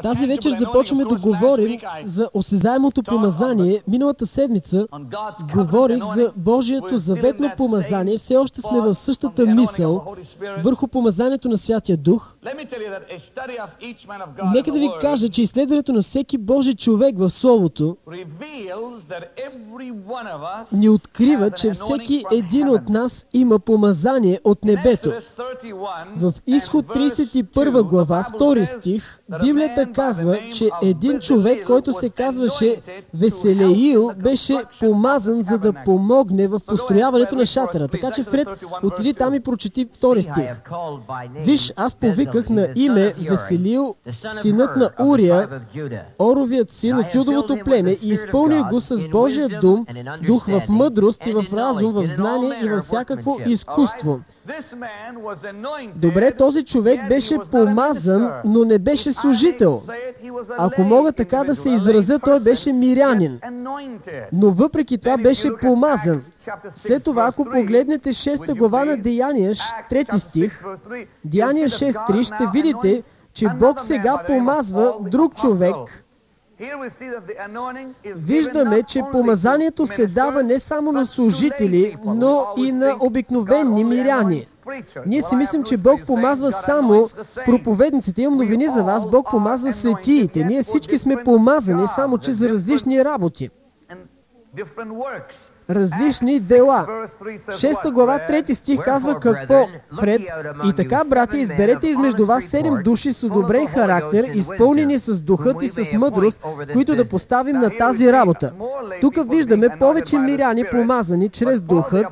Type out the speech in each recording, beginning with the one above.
Тази вечер започваме да говорим за осезаемото помазание. Миналата седмица говорих за Божието заветно помазание. Все още сме в същата мисъл върху помазанието на Святия Дух. Нека да ви кажа, че изследването на всеки Божи човек в Словото ни открива, че всеки един от нас има помазание от небето. В Изход 31 глава, 2 стих, Библията казва, че един човек, който се казваше Веселеил, беше помазан, за да помогне в построяването на шатъра. Така че Фред отиди там и прочети 2 стих. Виж, аз повиках на име Веселил, синът на Урия, Оровият син от Юдовото племе, и изпълних го с Божия дух в мъдрост и в разум, в знание и във всякакво изкуство. Добре, този човек беше помазан, но не беше служител. Ако мога така да се изразя, той беше мирянин. Но въпреки това беше помазан. След това, ако погледнете 6 глава на Деяния, 3 стих, Деяния 6.3, ще видите, че Бог сега помазва друг човек. Виждаме, че помазанието се дава не само на служители, но и на обикновени миряни. Ние си мислим, че Бог помазва само проповедниците. Имам новини за вас. Бог помазва светиите. Ние всички сме помазани, само че за различни работи. Различни дела. 6 глава, 3 стих казва какво, Фред? И така, братя, изберете измежду вас 7 души с одобрен характер, изпълнени с духът и с мъдрост, които да поставим на тази работа. Тук виждаме повече миряни помазани чрез духът,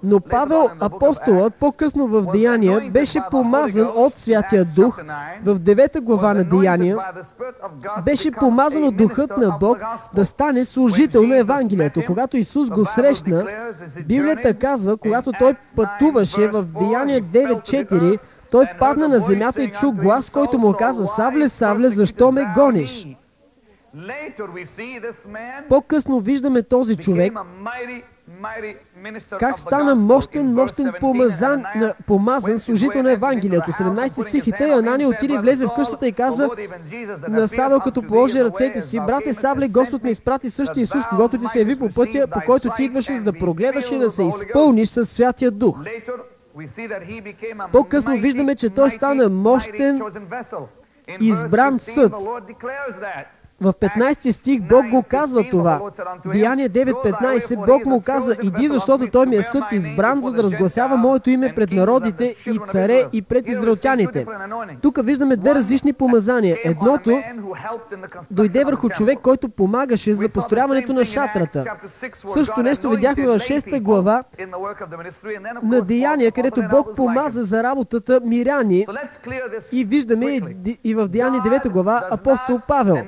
но Павел, апостолът, по-късно в Деяния, беше помазан от Святия Дух. В 9 глава на Деяния беше помазан от духът на Бог да стане служител на Евангелието. Когато Исус го срещна, Библията казва, когато той пътуваше в Деяния 9.4, той падна на земята и чу глас, който му каза: Савле, Савле, защо ме гониш? По-късно виждаме този човек как стана мощен помазан служител на Евангелието. 17 стих: и тъй Анания отиде и влезе в къщата и каза на Савел, като положи ръцете си: брате Савле, Господ ме изпрати същия Исус, когато ти се яви по пътя, по който ти идваше, за да прогледаш и да се изпълниш със Святия Дух. По-късно виждаме, че той стана мощен, избран съд. В 15 стих Бог го казва това. Деяния 9.15, Бог му каза: иди, защото той ми е съд избран, за да разгласява моето име пред народите и царе и пред израелтяните. Тук виждаме две различни помазания. Едното дойде върху човек, който помагаше за построяването на шатрата. Също нещо видяхме в 6 глава на Деяния, където Бог помаза за работата миряни, и виждаме и в Деяния 9 глава апостол Павел.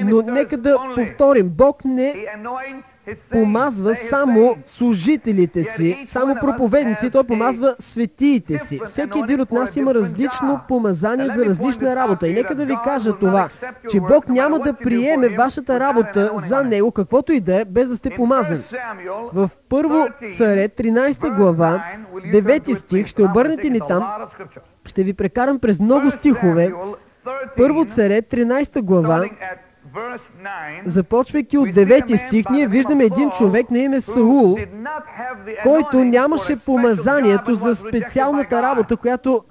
Но нека да повторим, Бог не помазва само служителите си, само проповедници, Той помазва светиите си. Всеки един от нас има различно помазание за различна работа. И нека да ви кажа това, че Бог няма да приеме вашата работа за Него, каквото и да е, без да сте помазан. В 1 Царе, 13 глава, 9 стих, ще обърнете ни там, ще ви прекарам през много стихове. 1 Царе, 13 глава, започвайки от 9 стих, ние виждаме един човек на име Саул, който нямаше помазанието за специалната работа, която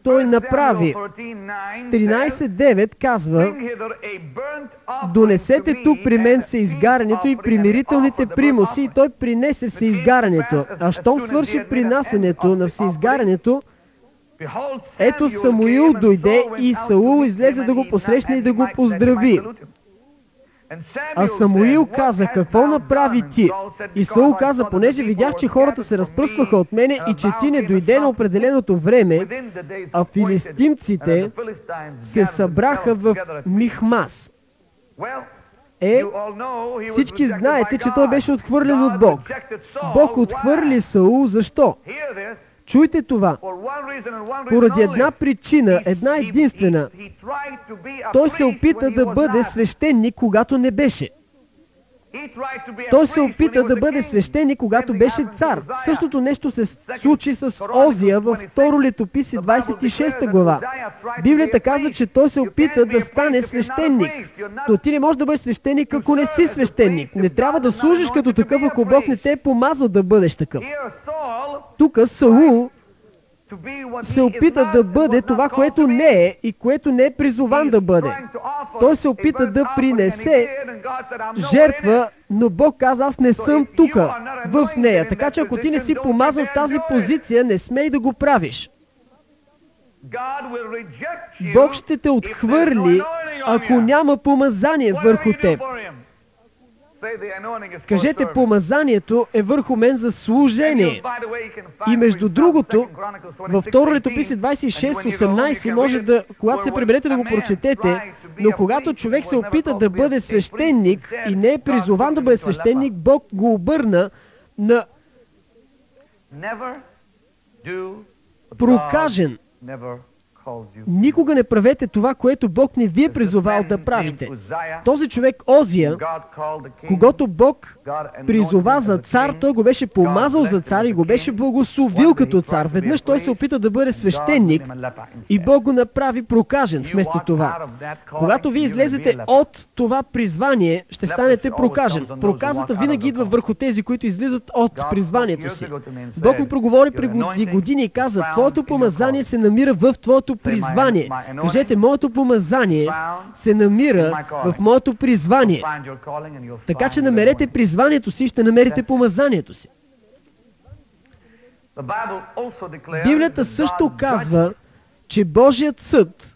той направи. 13.9 казва: донесете тук при мен всеизгарянето и примирителните примуси, и той принесе всеизгарянето. А щом свърши принасянето на всеизгарянето, ето Самуил дойде и Саул излезе да го посрещне и да го поздрави. А Самуил каза: какво направи ти? И Саул каза: понеже видях, че хората се разпръскваха от мене и че ти не дойде на определеното време, а филистимците се събраха в Михмас. Всички знаете, че той беше отхвърлен от Бог. Бог отхвърли Саул. Защо? Чуйте това. Поради една причина, една единствена. Той се опита да бъде свещеник, когато не беше. Той се опита да бъде свещеник, когато беше цар. Същото нещо се случи с Озия във 2 Летописи 26 глава. Библията казва, че той се опита да стане свещеник. Но ти не можеш да бъдеш свещеник, ако не си свещеник. Не трябва да служиш като такъв, ако Бог не те е помазал да бъдеш такъв. Тук Саул се опита да бъде това, което не е и което не е призован да бъде. Той се опита да принесе жертва, но Бог каза, аз не съм тук в нея. Така че ако ти не си помазан в тази позиция, не смей да го правиш. Бог ще те отхвърли, ако няма помазание върху теб. Кажете, помазанието е върху мен за служение. И между другото, във 2 Летописи 26:18 може да, когато се приберете да го прочетете, но когато човек се опита да бъде свещеник и не е призован да бъде свещеник, Бог го обърна на прокажен. Никога не правете това, което Бог не ви е призовал да правите. Този човек Озия, когато Бог призова за цар, той го беше помазал за цар и го беше благословил като цар. Веднъж той се опита да бъде свещеник и Бог го направи прокажен вместо това. Когато ви излезете от това призвание, ще станете прокажен. Проказата винаги идва върху тези, които излизат от призванието си. Бог ми проговори преди години и каза, твоето помазание се намира в твоето призвание. Кажете, моето помазание се намира в моето призвание. Така че намерете призванието си и ще намерите помазанието си. Библията също казва, че Божият съд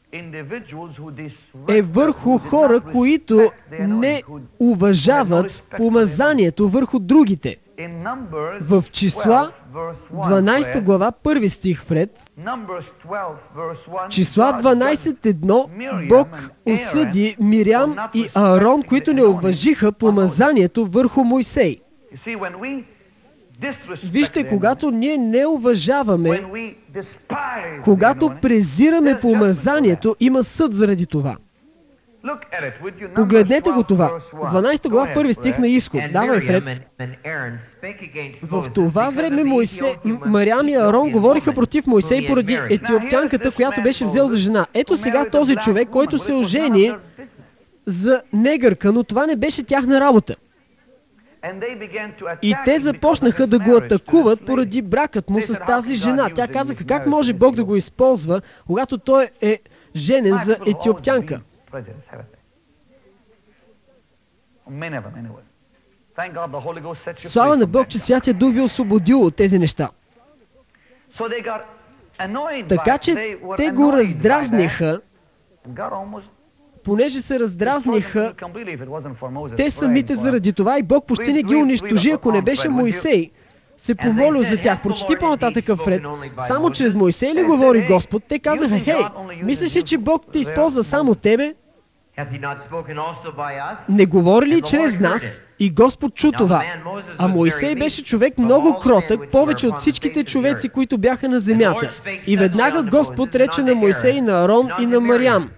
е върху хора, които не уважават помазанието върху другите. В Числа 12 глава, 1 стих вред, Числа 12:1, Бог осъди Мирям и Аарон, които не уважиха помазанието върху Мойсей. Вижте, когато ние не уважаваме, когато презираме помазанието, има съд заради това. Погледнете го това. 12 глава, 1 стих на Изход. Давай Фред. В това време Мирям и Аарон говориха против Мойсей поради етиоптянката, която беше взел за жена. Ето сега този човек, който се ожени за негърка, но това не беше тяхна работа. И те започнаха да го атакуват поради бракът му с тази жена. Тя казаха, как може Бог да го използва, когато той е женен за етиоптянка. Слава на Бог, че Святия Дух ви освободил от тези неща. Така че те го раздразниха, понеже се раздразниха те самите заради това и Бог почти не ги унищожи, ако не беше Моисей се помолил за тях. Прочети по-нататък Фред. Само чрез Моисей ли говори Господ? Те казаха, хей, мислиш ли, че Бог те използва само тебе? Не говори ли чрез нас? И Господ чу това. А Моисей беше човек много кротък, повече от всичките човеци, които бяха на земята. И веднага Господ рече на Моисей, на Арон и на Марям: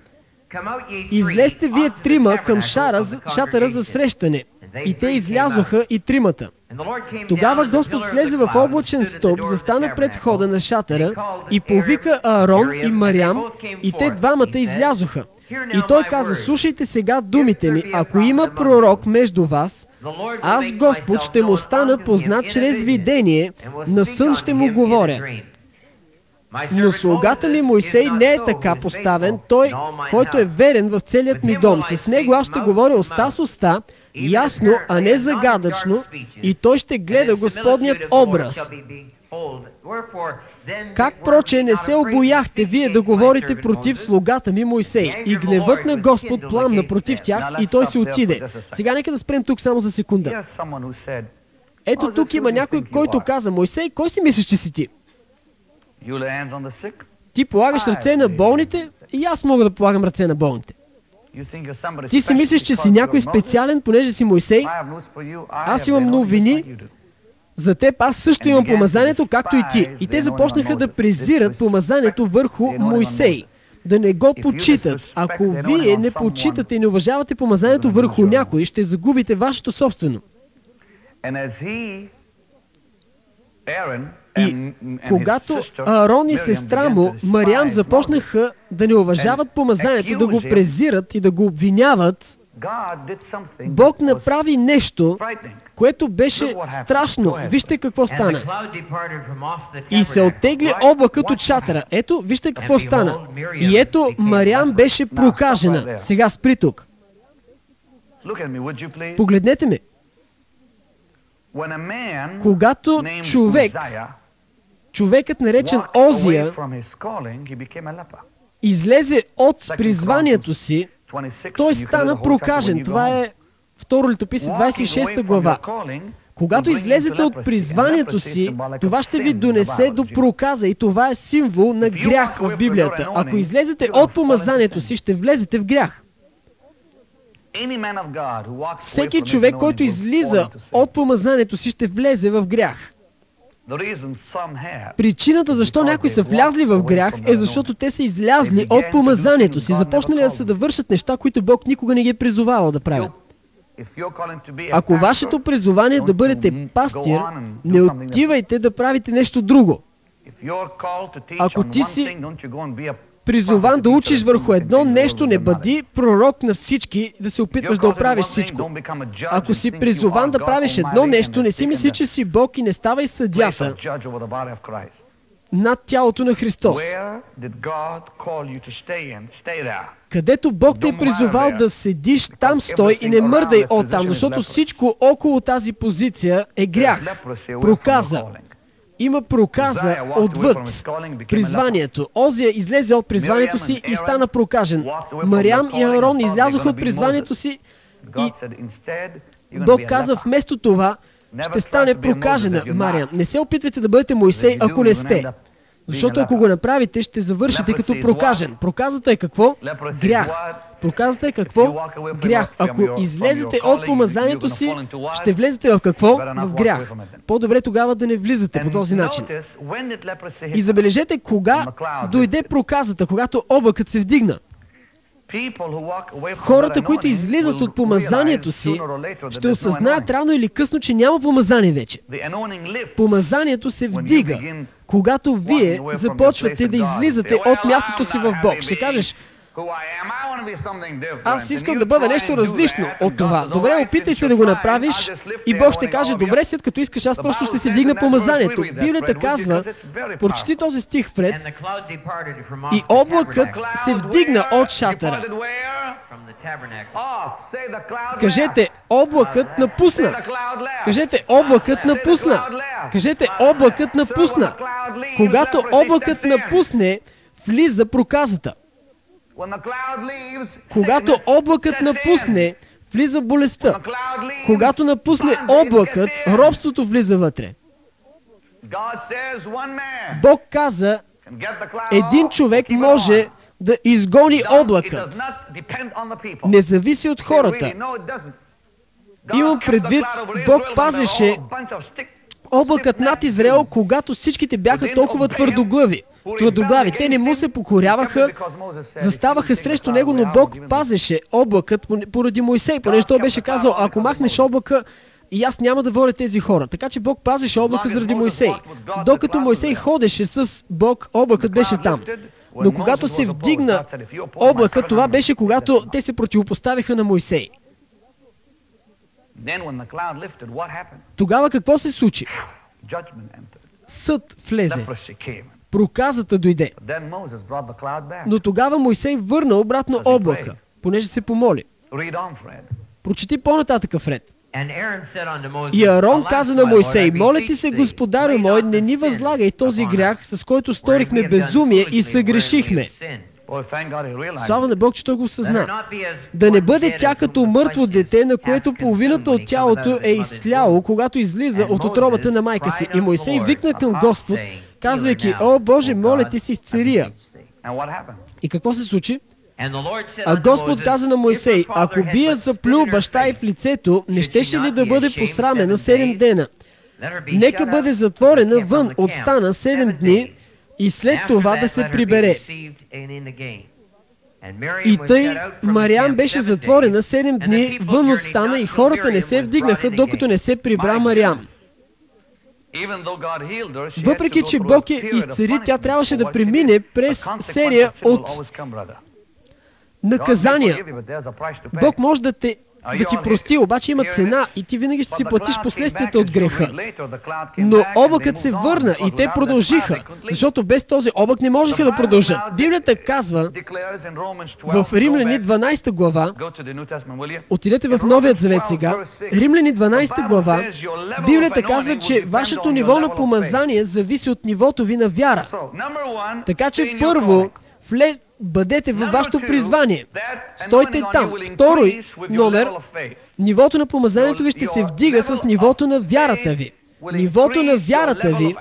излезте вие трима към шатъра за срещане. И те излязоха и тримата. Тогава Господ слезе в облачен стълб, застана пред входа на шатъра и повика Аарон и Марям, и те двамата излязоха. И той каза, слушайте сега думите ми, ако има пророк между вас, аз Господ ще му стана познат чрез видение, на сън ще му говоря. Но слугата ми Мойсей не е така поставен, той, който е верен в целият ми дом. С него аз ще говоря уста с уста, ясно, а не загадъчно, и той ще гледа Господният образ. Как проче не се обояхте вие да говорите против слугата ми Мойсей? И гневът на Господ пламна против тях и той се отиде. Сега нека да спрем тук само за секунда. Ето тук има някой, който каза, Мойсей, кой си мислиш, че си ти? Ти полагаш ръце на болните и аз мога да полагам ръце на болните. Ти си мислиш, че си някой специален, понеже си Мойсей? Аз имам новини за теб, аз също имам помазанието, както и ти. И те започнаха да презират помазанието върху Мойсей. да не го почитат. Ако вие не почитате и не уважавате помазанието върху някой, ще загубите вашето собствено. И когато Аарон и сестра му, Мариам, започнаха да не уважават помазанието, да го презират и да го обвиняват, Бог направи нещо, което беше страшно. Вижте какво стана. И се оттегли облакът от шатъра. Ето, вижте какво стана. И ето, Мариам беше прокажена. Сега спри тук. Погледнете ме. Когато човекът наречен Озия излезе от призванието си, той стана прокажен. Това е Второ летописи, 26 глава. Когато излезете от призванието си, това ще ви донесе до проказа и това е символ на грях в Библията. Ако излезете от помазанието си, ще влезете в грях. Всеки човек, който излиза от помазанието си, ще влезе в грях. Причината защо някои са влязли в грях е защото те са излязли от помазанието си, започнали да се да вършат неща, които Бог никога не ги е призовавал да правят. Ако вашето призование е да бъдете пастир, не отивайте да правите нещо друго. Ако ти си призован да учиш върху едно нещо, не бъди пророк на всички, да се опитваш да оправиш всичко. Ако си призован да правиш едно нещо, не си мисли, че си Бог и не ставай съдията над тялото на Христос. Където Бог те е призовал да седиш, там стой и не мърдай оттам, защото всичко около тази позиция е грях, проказа. Има проказа отвъд призванието. Озия излезе от призванието си и стана прокажен. Мариам и Аарон излязоха от призванието си и Бог каза, вместо това ще стане прокажена Мариам. Не се опитвайте да бъдете Моисей, ако не сте. Защото ако го направите, ще завършите като прокажен. Проказата е какво? Грях. Проказата е какво? Грях. Ако излезете от помазанието си, ще влезете в какво? В грях. По-добре тогава да не влизате по този начин. И забележете кога дойде проказата, когато облакът се вдигна. Хората, които излизат от помазанието си, ще осъзнаят рано или късно, че няма помазание вече. Помазанието се вдига, когато вие започвате да излизате от мястото си в Бог. Ще кажеш, аз искам да бъда нещо различно от това. Добре, опитай се да го направиш и Бог ще каже, добре, след като искаш, аз просто ще се вдигна помазанието. Библията казва, прочети този стих, Фред, и облакът се вдигна от шатъра. Кажете, облакът напусна. Кажете, облакът напусна. Кажете, облакът напусна. Когато облакът напусне, влиза проказата. Когато облакът напусне, влиза болестта. Когато напусне облакът, робството влиза вътре. Бог каза, един човек може да изгони облакът. Не зависи от хората. Имам предвид, Бог пазеше облакът над Израел, когато всичките бяха толкова твърдоглави. Те не му се покоряваха, заставаха срещу него, но Бог пазеше облакът поради Моисей, понеже той беше казал, ако махнеш облака, и аз няма да водя тези хора. Така че Бог пазеше облака заради Моисей. Докато Моисей ходеше с Бог, облакът беше там. Но когато се вдигна облакът, това беше когато те се противопоставиха на Моисей. Тогава какво се случи? Съд влезе. Проказата дойде. Но тогава Моисей върна обратно облака, понеже се помоли. Прочети по-нататъка, Фред. И Аарон каза на Моисей, моля ти се, господарю мой, не ни възлагай този грях, с който сторихме безумие и съгрешихме. Слава на Бог, че той го осъзна. Да не бъде тя като мъртво дете, на което половината от тялото е изсляло, когато излиза от утробата на майка си. И Моисей викна към Господ, казвайки, о Боже, моля ти се, изцели я. И какво се случи? А Господ каза на Моисей, ако би я заплюл баща й в лицето, не щеше ли да бъде посрамена 7 дена? Нека бъде затворена вън от стана 7 дни, и след това да се прибере. И тъй Мариам беше затворена 7 дни вън от стана и хората не се вдигнаха, докато не се прибра Мариам. Въпреки че Бог я изцели, тя трябваше да премине през серия от наказания. Бог може да ти прости, обаче има цена и ти винаги ще си платиш последствията от греха. Но облакът се върна и те продължиха, защото без този облак не можеха да продължат. Библията казва в Римляни 12 глава, отидете в Новият Завет сега, Римляни 12 глава, Библията казва, че вашето ниво на помазание зависи от нивото ви на вяра. Така че първо, бъдете във вашето призвание. Стойте там. Втори номер, нивото на помазанието ви ще се вдига с нивото на вярата ви. Нивото на вярата ви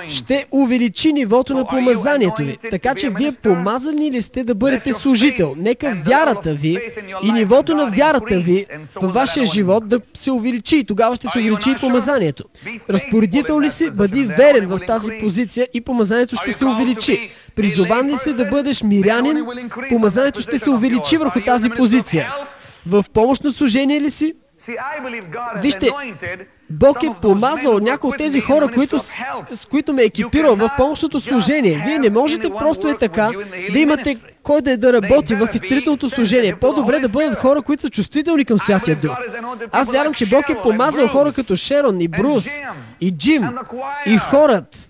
ще увеличи нивото на помазанието ви. Така че вие помазани ли сте да бъдете служител? Нека вярата ви и нивото на вярата ви във вашия живот да се увеличи и тогава ще се увеличи и помазанието. Разпоредител ли си? Бъди верен в тази позиция и помазанието ще се увеличи. Призован ли си да бъдеш мирянин? Помазанието ще се увеличи върху тази позиция. В помощно служение ли си? Вижте, Бог е помазал някои от тези хора, с които ме е екипирал в помощното служение. Вие не можете просто е така да имате кой да работи в изцелителното служение. По-добре да бъдат хора, които са чувствителни към Святия Дух. Аз вярвам, че Бог е помазал хора като Шерон и Брус и Джим и хорът.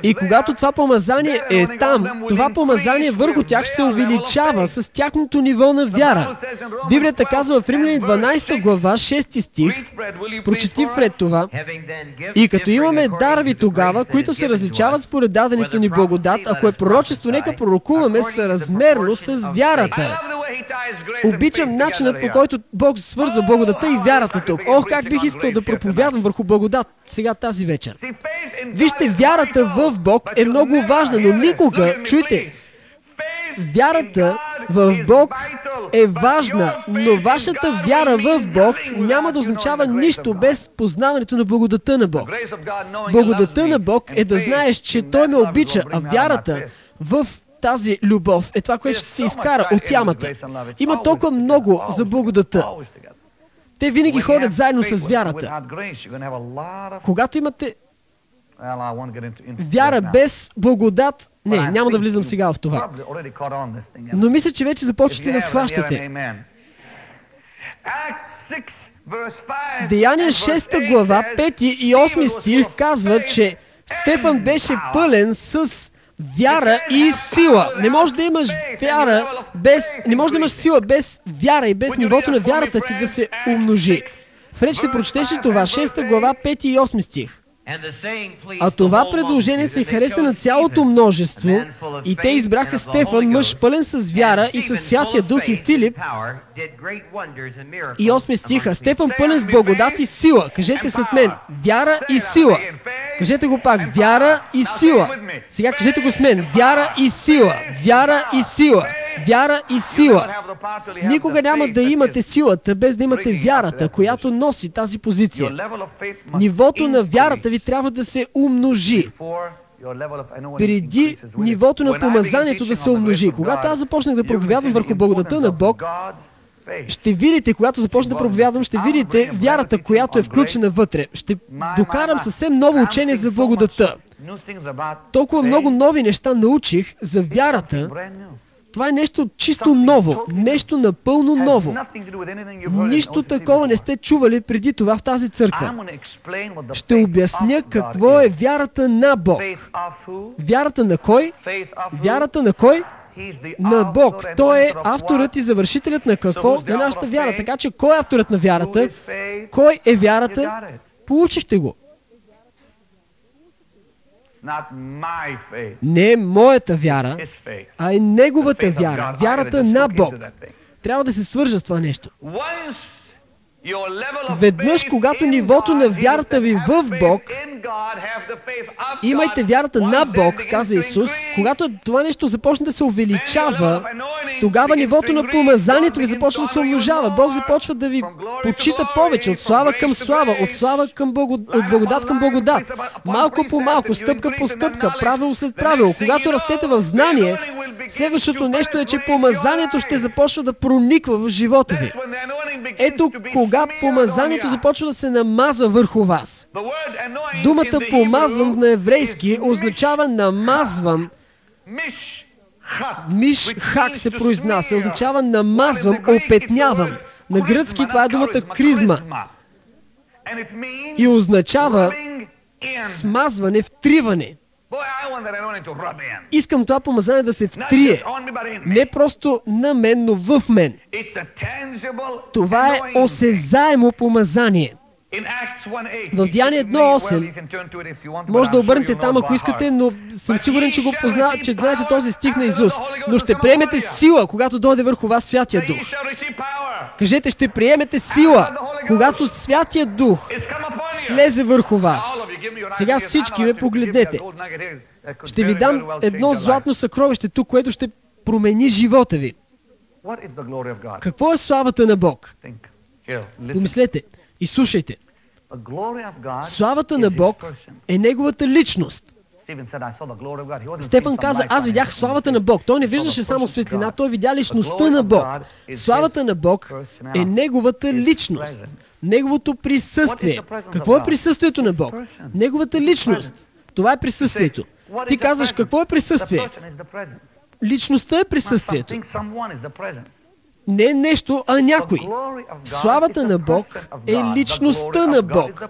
И когато това помазание е там, това помазание върху тях ще се увеличава с тяхното ниво на вяра. Библията казва в Римляни 12 глава, 6 стих, прочети пред това, и като имаме дарби тогава, които се различават според дадените ни благодат, ако е пророчество, нека пророкуваме съразмерно с вярата. Обичам начинът, по който Бог свързва благодата и вярата тук. Ох, как бих искал да проповядам върху благодат сега тази вечер. Вижте, вярата в Бог е много важна, но никога, чуйте, вярата в Бог е важна, но вашата вяра в Бог няма да означава нищо без познаването на благодата на Бог. Благодата на Бог е да знаеш, че Той ме обича, а вярата в тази любов е това, което ще те изкара от ямата. Има толкова много за благодата. Те винаги ходят заедно с вярата. Когато имате вяра без благодат, няма да влизам сега в това. Но мисля, че вече започвате да схващате. Деяния 6 глава, 5 и 8 стих казва, че Стефан беше пълен с вяра и сила. Не може да имаш сила без вяра и без нивото на вярата ти да се умножи. Фред ще прочетеш ли това? 6 глава, 5 и 8 стих. А това предложение се хареса на цялото множество и те избраха Стефан, мъж пълен с вяра и с Святия Дух, и Филип. И 8 стиха. Стефан пълен с благодат и сила. Кажете след мен. Вяра и сила. Кажете го пак. Вяра и сила. Сега кажете го с мен. Вяра и сила. Вяра и сила. Вяра и сила. Никога няма да имате силата, без да имате вярата, която носи тази позиция. Нивото на вярата ви трябва да се умножи. Преди нивото на помазанието да се умножи. Когато аз започнах да проповядвам върху благодата на Бог, ще видите, когато започна да проповядвам, ще видите вярата, която е включена вътре. Ще докарам съвсем ново учение за благодата. Толкова много нови неща научих за вярата. Това е нещо чисто ново, нещо напълно ново. Нищо такова не сте чували преди това в тази църква. Ще обясня какво е вярата на Бог. Вярата на кой? Вярата на кой? На Бог. Той е авторът и завършителят на какво? На нашата вяра. Така че кой е авторът на вярата? Кой е вярата? Получихте го. Не е моята вяра, а е неговата вяра. Вярата на Бог. Трябва да се свържа с това нещо. Веднъж, когато нивото на вярата ви в Бог, имайте вярата на Бог, каза Исус, когато това нещо започне да се увеличава тогава нивото на помазанието ви започва да се умножава. Бог започва да ви почита повече, от слава към слава, от благодат към благодат. Малко по малко, стъпка по стъпка, правило след правило. Когато растете в знание, следващото нещо е, че помазанието ще започва да прониква в живота ви. Ето кога помазанието започва да се намазва върху вас. Думата помазвам на еврейски означава намазвам. Мишхак се произнася, означава намазвам, опетнявам. На гръцки това е думата кризма. И означава смазване, втриване. Искам това помазание да се втрие. Не просто на мен, но в мен. Това е осезаемо помазание. В Деяния 1:8 може да обърнете там, ако искате, но съм сигурен, че че знаете този стих на Исус. Но ще приемете сила, когато дойде върху вас Святия Дух. Кажете, ще приемете сила, когато Святия Дух слезе върху вас. Сега всички ме погледнете. Ще ви дам едно златно съкровище тук, което ще промени живота ви. Какво е славата на Бог? Помислете и слушайте. Славата на Бог е Неговата личност. Стефан каза, аз видях славата на Бог. Той не виждаше само светлина, той видя личността на Бог. Славата на Бог е Неговата личност. Неговото присъствие. Какво е присъствието на Бог? Неговата личност. Това е присъствието. Ти казваш, какво е присъствие? Личността е присъствието. Не нещо, а някой. Славата на Бог е личността на Бог.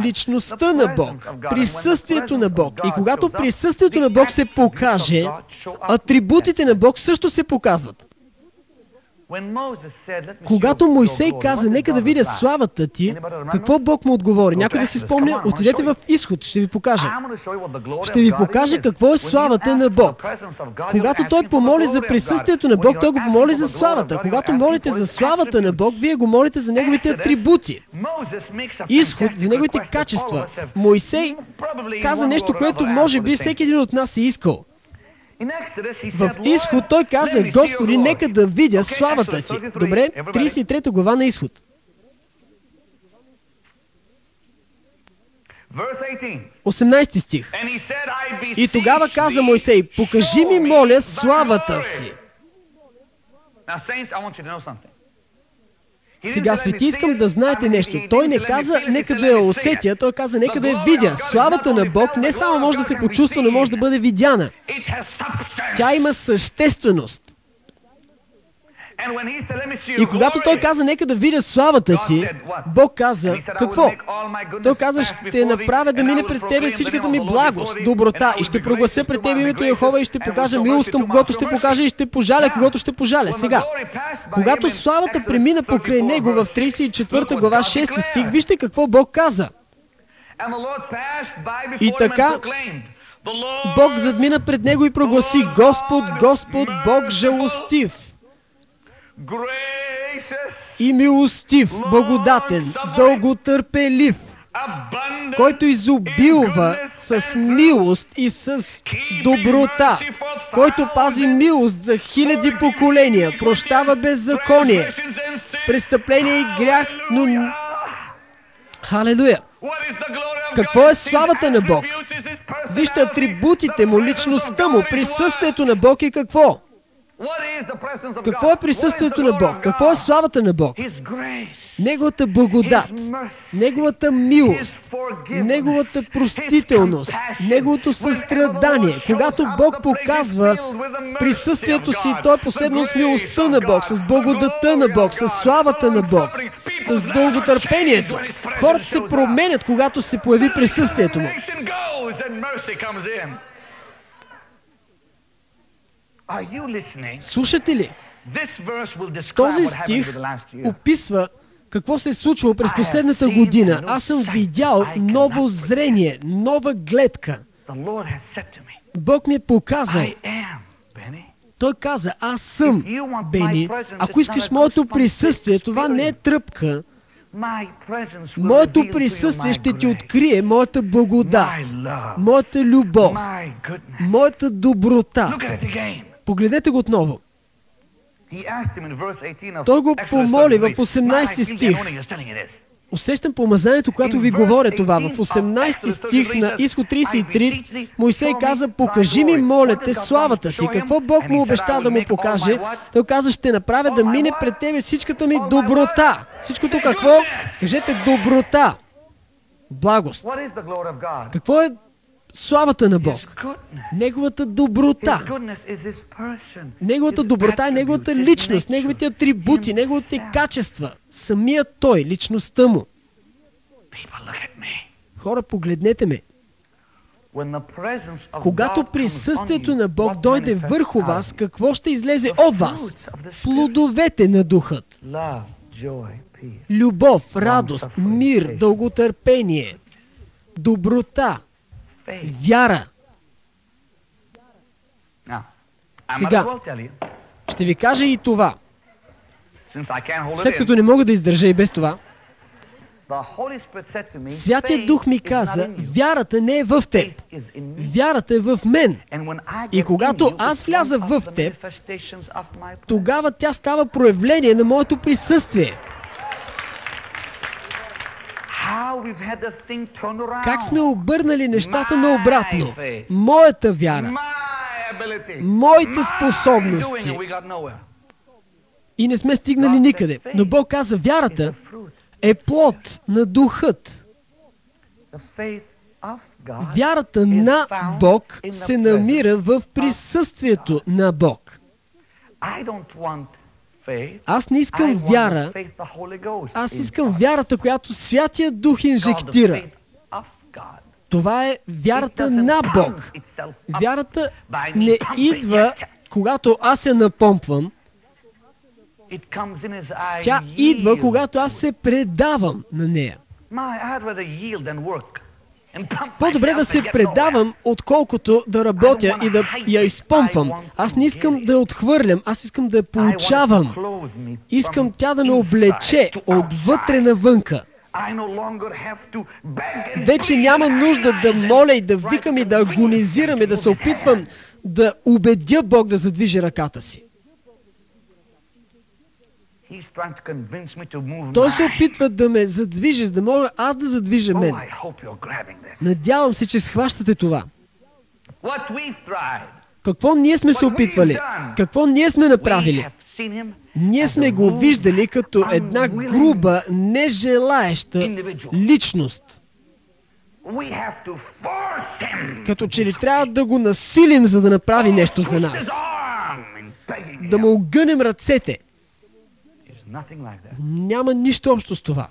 Личността на Бог. Присъствието на Бог. И когато присъствието на Бог се покаже, атрибутите на Бог също се показват. Когато Мойсей каза, нека да видя славата ти, какво Бог му отговори? Някой да си спомня, отидете в Изход, ще ви покажа. Ще ви покажа какво е славата на Бог. Когато той помоли за присъствието на Бог, той го помоли за славата. Когато молите за славата на Бог, вие го молите за неговите атрибути. Изход за неговите качества. Мойсей каза нещо, което може би всеки един от нас е искал. В Изход той каза, Господи, нека да видя славата ти. Добре, 33 глава на Изход. 18 стих. И тогава каза Мойсей, покажи ми, моля, славата си. Сега, свети, искам да знаете нещо. Той не каза, нека да я усетя, той каза, нека да я видя. Славата на Бог не само може да се почувства, но може да бъде видяна. Тя има същественост. И когато той каза, нека да видя славата ти, Бог каза, какво? Той каза, ще направя да мине пред тебе всичката ми благост, доброта, и ще проглася пред тебе името Йехова и ще покажа милост към когото ще покажа и ще пожаля когото ще пожаля. Сега, когато славата премина покрай него в 34 глава 6 стих, вижте какво Бог каза. И така, Бог задмина пред него и прогласи, Господ, Господ, Бог жалостив и милостив, благодатен, дълготърпелив, който изобилва с милост и с доброта, който пази милост за хиляди поколения, прощава беззаконие, престъпление и грях, но... Халелуя! Какво е славата на Бог? Вижте атрибутите му, личността му, присъствието на Бог и какво? Какво е присъствието на Бог? Какво е славата на Бог? Неговата благодат, Неговата милост, Неговата простителност, Неговото състрадание. Когато Бог показва присъствието си, той е посебно с милостта на Бог, с благодата на Бог, с славата на Бог, с дълготърпението. Хората се променят, когато се появи присъствието му. Слушате ли? Този стих описва какво се е случило през последната година. Аз съм видял ново зрение, нова гледка. Бог ми е показал. Той каза, аз съм, Бени. Ако искаш моето присъствие, това не е тръпка. Моето присъствие ще ти открие моята благодат, моята любов, моята доброта. Погледнете го отново. Той го помоли в 18 стих. Усещам помазанието, когато ви говоря това. В 18 стих на Изход 33 Мойсей каза: покажи ми, моля те, славата си. Какво Бог му обеща да му покаже? Той каза: ще направя да мине пред тебе всичката ми доброта. Всичкото какво? Кажете: доброта. Благост. Какво е славата на Бог? Неговата доброта. Неговата доброта е неговата личност, неговите атрибути, неговите качества. Самият Той, личността му. Хора, погледнете ме. Когато присъствието на Бог дойде върху вас, какво ще излезе от вас? Плодовете на Духът. Любов, радост, мир, дълготърпение, доброта, вяра. Сега, ще ви кажа и това. След като не мога да издържа и без това, Святият Дух ми каза: вярата не е в теб. Вярата е в мен. И когато аз вляза в теб, тогава тя става проявление на моето присъствие. Как сме обърнали нещата наобратно? Моята вяра, моите способности. И не сме стигнали никъде. Но Бог каза: вярата е плод на Духът. Вярата на Бог се намира в присъствието на Бог. Аз не искам вяра, аз искам вярата, която Святият Дух инжектира. Това е вярата на Бог. Вярата не идва, когато аз я напомпвам. Тя идва, когато аз се предавам на нея. По-добре да се предавам, отколкото да работя и да я изпомпвам. Аз не искам да я отхвърлям, аз искам да я получавам. Искам тя да ме облече отвътре навънка. Вече няма нужда да моля и да викам и да агонизирам и да се опитвам да убедя Бог да задвижи ръката си. Той се опитва да ме задвижи, за да мога аз да задвижа мен. Надявам се, че схващате това. Какво ние сме се опитвали? Какво ние сме направили? Ние сме го виждали като една груба, нежелаеща личност. Като че ли трябва да го насилим, за да направи нещо за нас. Да му огънем ръцете. Няма нищо общо с това.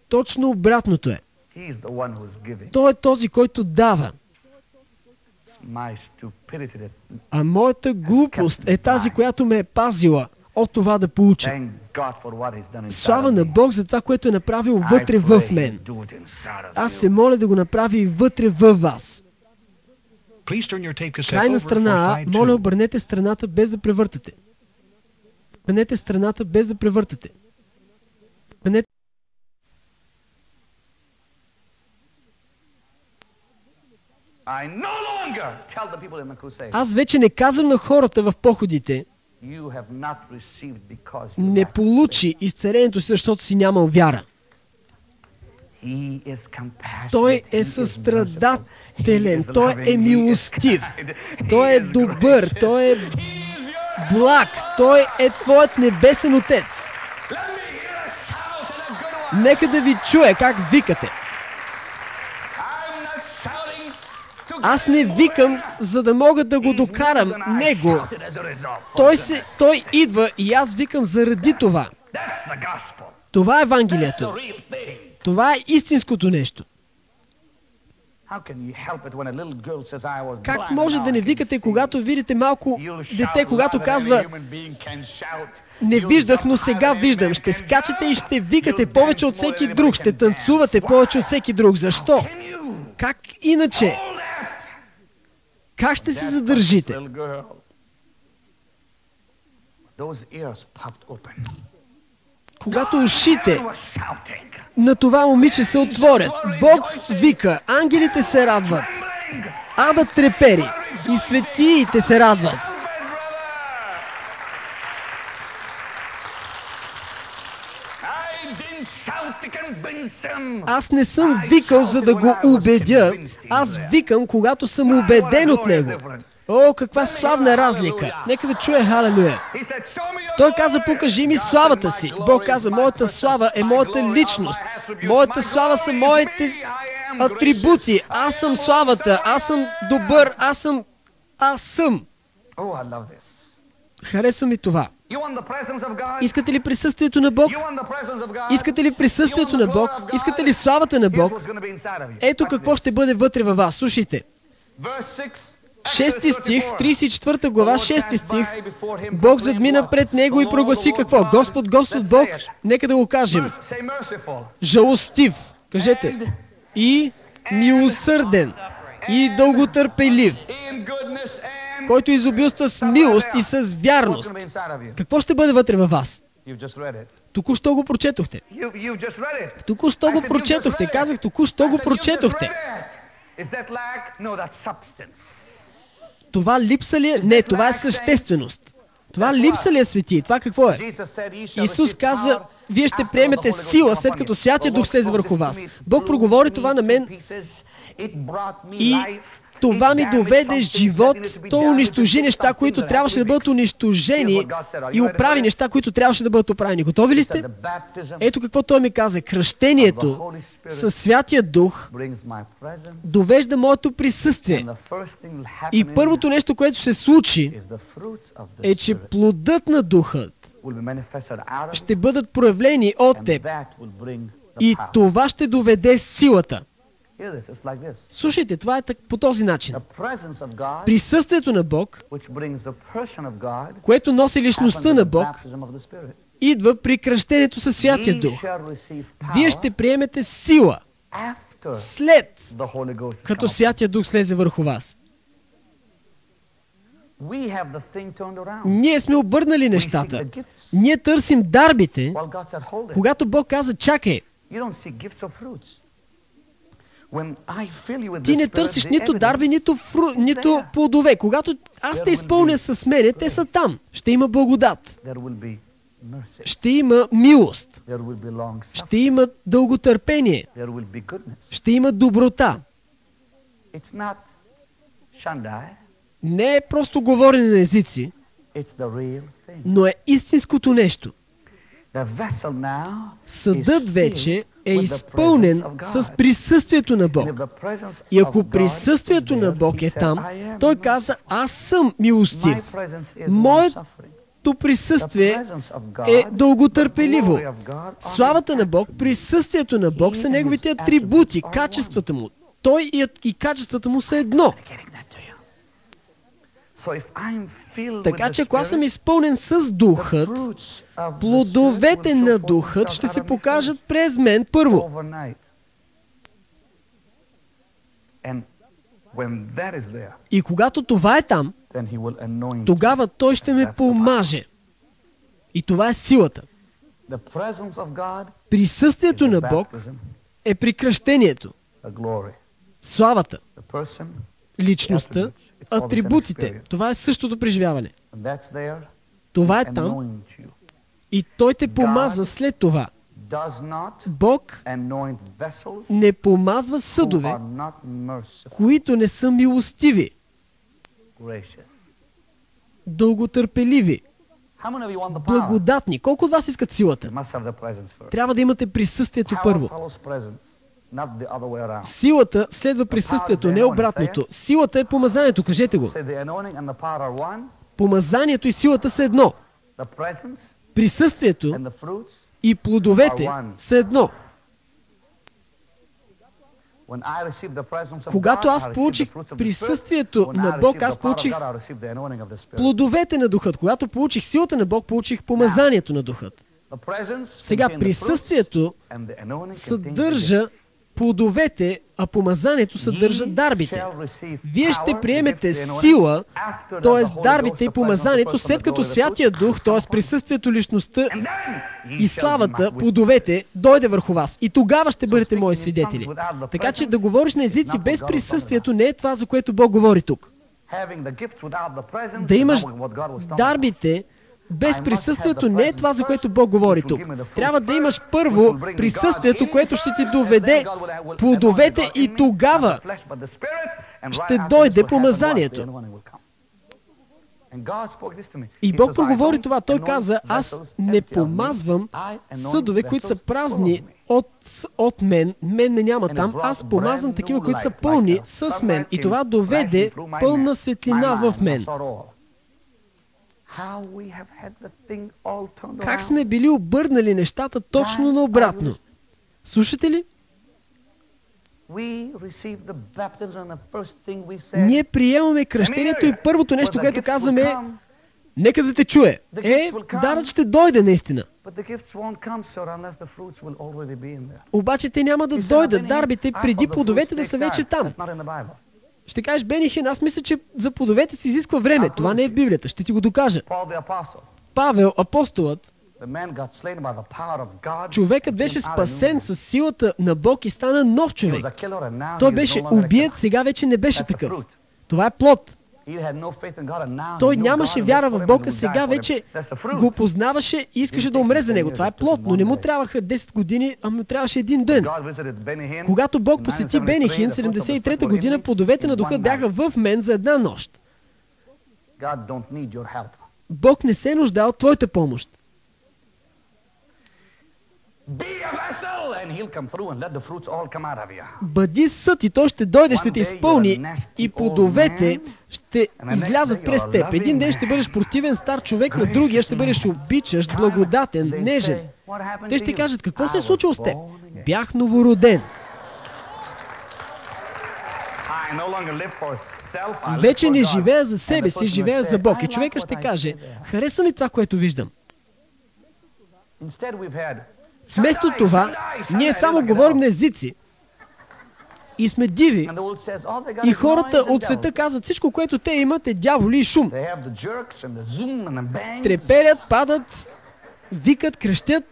Точно обратното е. Той е този, който дава. А моята глупост е тази, която ме е пазила от това да получа. Слава на Бог за това, което е направил вътре в мен. Аз се моля да го направи и вътре във вас. Крайна страна А, моля, обърнете страната без да превъртате. Обърнете страната без да превъртате. Аз вече не казвам на хората в походите: не получи изцелението си, защото си нямал вяра. Той е състрадателен, той е милостив, той е добър, той е благ, той е твоят небесен Отец. Нека да ви чуя как викате. Аз не викам, за да мога да го докарам него. Той идва и аз викам заради това. Това е Евангелието. Това е истинското нещо. Как може да не викате, когато видите малко дете, когато казва: не виждах, но сега виждам. Ще скачате и ще викате повече от всеки друг. Ще танцувате повече от всеки друг. Защо? Как иначе? Как ще се задържите? Когато ушите на това момиче се отворят, Бог вика, ангелите се радват, адът трепери и светиите се радват. Аз не съм викал, за да го убедя. Аз викам, когато съм убеден от него. О, каква славна разлика! Нека да чуе халелуя. Той каза, покажи ми славата си. Бог каза, моята слава е моята личност. Моята слава са моите атрибути. Аз съм славата. Аз съм добър. Аз съм. Харесва ми това. Искате ли присъствието на Бог? Искате ли присъствието на Бог? Искате ли славата на Бог? Ето какво ще бъде вътре във вас. Слушайте. 6 стих, 34 глава, 6 стих. Бог задмина пред него и прогласи какво? Господ, Господ Бог. Нека да го кажем. Жалостив. Кажете. И милосърден. И дълготърпелив. Който изобилства с милост и с вярност. Какво ще бъде вътре във вас? Току-що го прочетохте. Току-що го прочетохте. Казах, току-що го прочетохте. Това липса ли е? Не, това е същественост. Това липса ли е, свети? Това какво е? Исус каза, вие ще приемете сила, след като Святия Дух слезе върху вас. Бог проговори това на мен и това ми доведе живот. То унищожи неща, които трябваше да бъдат унищожени и оправи неща, които трябваше да бъдат оправени. Готови ли сте? Ето какво той ми каза. Кръщението със Святия Дух довежда моето присъствие. И първото нещо, което ще се случи, е, че плодът на Духът ще бъдат проявлени от теб. И това ще доведе силата. Слушайте, това е по този начин. Присъствието на Бог, което носи личността на Бог, идва при кръщението със Святия Дух. Вие ще приемете сила след като Святия Дух слезе върху вас. Ние сме обърнали нещата. Ние търсим дарбите, когато Бог каза, чакай. Ти не търсиш нито дарби, нито плодове. Когато аз те изпълня с мене, те са там. Ще има благодат. Ще има милост. Ще има дълготърпение. Ще има доброта. Не е просто говорене на езици, но е истинското нещо. Съдът вече е изпълнен с присъствието на Бог. И ако присъствието на Бог е там, той каза, аз съм милостив. Моето присъствие е дълготърпеливо. Славата на Бог, присъствието на Бог са неговите атрибути, качествата му. Той и качествата му са едно. Така че ако аз съм изпълнен с Духът, плодовете на Духът ще се покажат през мен първо. И когато това е там, тогава Той ще ме помаже. И това е силата. Присъствието на Бог е при кръщението. Славата, личността, атрибутите. Това е същото преживяване. Това е там и Той те помазва след това. Бог не помазва съдове, които не са милостиви, дълготърпеливи, благодатни. Колко от вас искат силата? Трябва да имате присъствието първо. Силата следва присъствието, не обратното. Силата е помазанието, кажете го. Помазанието и силата са едно. Присъствието и плодовете са едно. Когато аз получих присъствието на Бог, аз получих плодовете на Духът. Когато получих силата на Бог, получих помазанието на Духът. Сега присъствието съдържа плодовете, а помазанието съдържа дарбите. Вие ще приемете сила, т.е. дарбите и помазанието, след като Святия Дух, т.е. присъствието, личността и славата, плодовете, дойде върху вас. И тогава ще бъдете мои свидетели. Така че да говориш на езици без присъствието не е това, за което Бог говори тук. Да имаш дарбите без присъствието не е това, за което Бог говори тук. Трябва да имаш първо присъствието, което ще ти доведе плодовете и тогава ще дойде помазанието. И Бог проговори това. Той каза, аз не помазвам съдове, които са празни от мен. Мен не няма там. Аз помазвам такива, които са пълни с мен. И това доведе пълна светлина в мен. Как сме били обърнали нещата точно наобратно? Слушате ли? Ние приемаме кръщението и първото нещо, което казваме е, нека да те чуе. Дарът ще дойде наистина. Обаче те няма да дойдат, дарбите, преди плодовете да са вече там. Ще кажеш, Бени Хин, аз мисля, че за плодовете се изисква време. Това не е в Библията. Ще ти го докажа. Павел, апостолът, човекът беше спасен с силата на Бог и стана нов човек. Той беше убиец, сега вече не беше такъв. Това е плод. Той нямаше вяра в Бога, сега вече го познаваше и искаше да умре за него. Това е плод, но не му трябваха 10 години, а му трябваше един ден. Когато Бог посети Бени Хин, 73-та година, плодовете на духа бяха в мен за една нощ. Бог не се нуждае от твоята помощ. Бъди съд и той ще дойде, ще те изпълни и плодовете ще излязат през теб. Един ден ще бъдеш противен стар човек, на другия ще бъдеш обичащ, благодатен, нежен. Те ще кажат, какво се е случило с теб? Бях новороден. Вече не живея за себе си, живея за Бог. И човека ще каже, харесва ми това, което виждам. Вместо това, ние само говорим на езици и сме диви. И хората от света казват, всичко, което те имат е дяволи и шум. Треперят, падат, викат, крещят,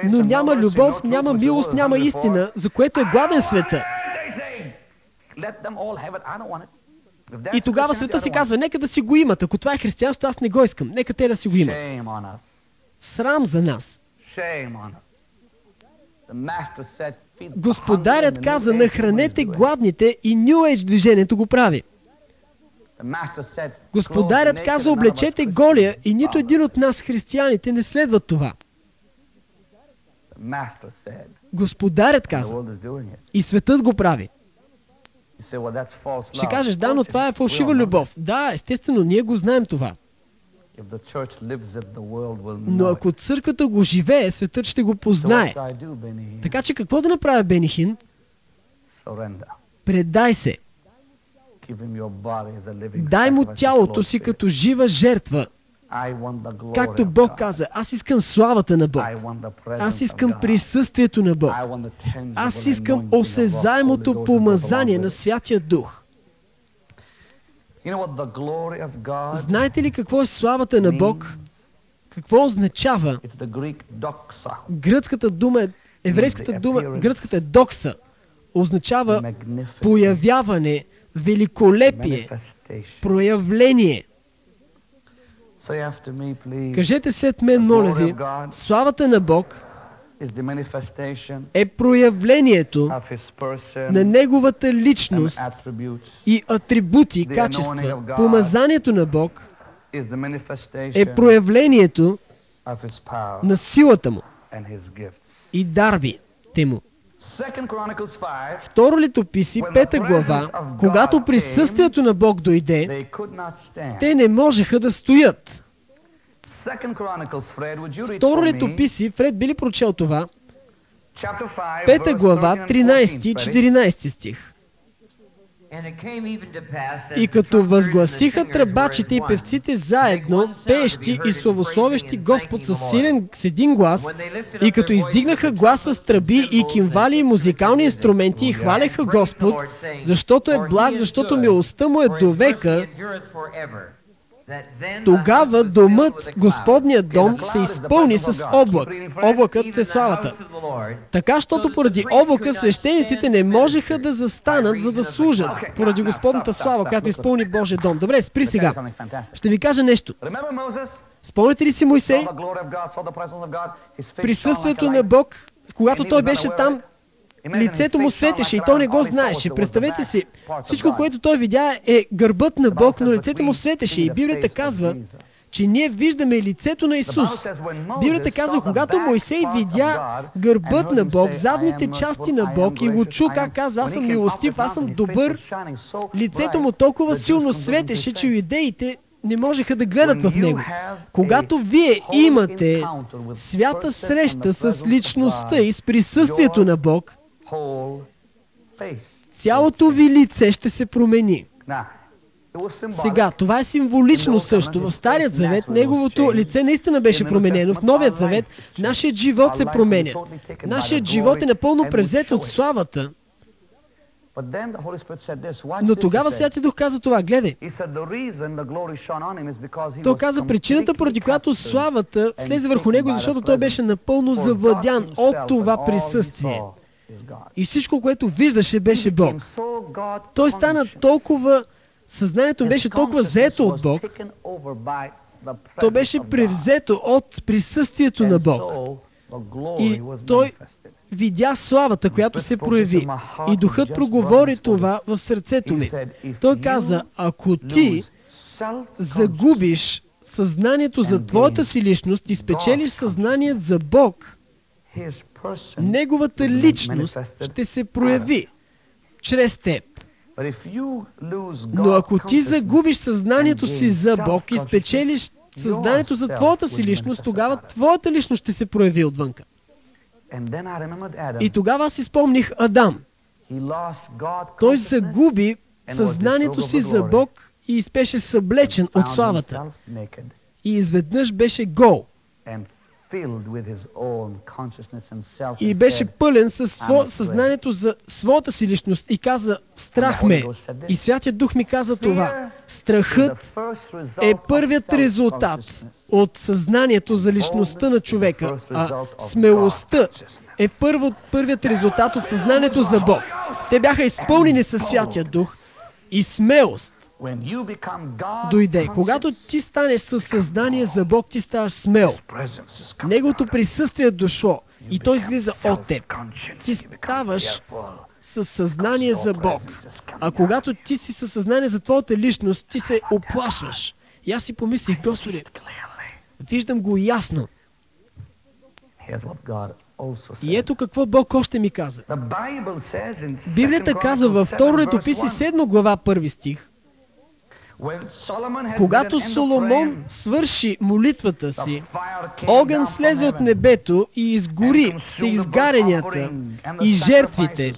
но няма любов, няма милост, няма истина, за което е гладен света. И тогава света си казва, нека да си го имат. Ако това е християнство, аз не го искам. Нека те да си го имат. Срам за нас. Господарят каза, нахранете гладните и New Age движението го прави. Господарят каза, облечете голия и нито един от нас, християните, не следват това. Господарят каза и светът го прави. Ще кажеш, да, но това е фалшива любов. Да, естествено, ние го знаем това. Но ако църквата го живее, светът ще го познае. Така че какво да направя, Бени Хин? Предай се. Дай му тялото си като жива жертва. Както Бог каза, аз искам славата на Бог. Аз искам присъствието на Бог. Аз искам осезаемото помазание на Святия Дух. Знаете ли какво е славата на Бог? Какво означава? Гръцката дума, еврейската дума, гръцката е докса. Означава появяване, великолепие, проявление. Кажете след мен, моля ви, славата на Бог е проявлението на Неговата личност и атрибути, качества. Помазанието на Бог е проявлението на силата Му и дарбите Му. Второ Летописи, 5 глава, когато присъствието на Бог дойде, те не можеха да стоят. Второ Летописи, Фред би ли прочел това? 5 глава, 13 и 14 стих. И като възгласиха тръбачите и певците заедно, пеещи и славословещи Господ с един глас, и като издигнаха глас с тръби и кимвали и музикални инструменти и хваляха Господ, защото е благ, защото милостта му е до века, тогава домът, Господният дом, се изпълни с облак. Облакът е славата. Така, щото поради облака свещениците не можеха да застанат, за да служат, поради Господната слава, която изпълни Божия дом. Добре, спри сега. Ще ви кажа нещо. Спомняте ли си Мойсей? Присъствието на Бог, когато той беше там, лицето му светеше и той не го знаеше. Представете си, всичко, което той видя е гърбът на Бог, но лицето му светеше. И Библията казва, че ние виждаме лицето на Исус. Библията казва, когато Мойсей видя гърбът на Бог, задните части на Бог и го чу как казва, аз съм милостив, аз съм добър, лицето му толкова силно светеше, че юдеите не можеха да гледат в него. Когато вие имате свята среща с личността и с присъствието на Бог, цялото ви лице ще се промени. Сега, това е символично също. В Старият завет неговото лице наистина беше променено. В Новият завет нашият живот се променя. Нашият живот е напълно превзет от славата. Но тогава Святия Дух каза това, гледай. Той каза причината, поради която славата слезе върху него, защото той беше напълно завладян от това присъствие. И всичко, което виждаше, беше Бог. Той стана толкова, съзнанието беше толкова заето от Бог, то беше превзето от присъствието на Бог. И той видя славата, която се прояви. И Духът проговори това в сърцето ми. Той каза, ако ти загубиш съзнанието за твоята си личност и спечелиш съзнанието за Бог, Неговата личност ще се прояви чрез теб. Но ако ти загубиш съзнанието си за Бог и спечелиш съзнанието за твоята си личност, тогава твоята личност ще се прояви отвънка. И тогава аз си спомних Адам. Той загуби съзнанието си за Бог и беше съблечен от славата. И изведнъж беше гол. И беше пълен със съзнанието за своята си личност и каза, страх ме. И Святият Дух ми каза това. Страхът е първият резултат от съзнанието за личността на човека, а смелостта е първият резултат от съзнанието за Бог. Те бяха изпълнени със Святия Дух и смелост дойде. Когато ти станеш със съзнание за Бог, ти ставаш смел. Неговото присъствие е дошло и той излиза от теб. Ти ставаш със съзнание за Бог. А когато ти си със съзнание за твоята личност, ти се оплашваш. И аз си помислих, Господи, виждам го ясно. И ето какво Бог още ми каза. Библията казва във Второ летописи 7 глава 1 стих, когато Соломон свърши молитвата си, огън слезе от небето и изгори всеизгаренията и жертвите.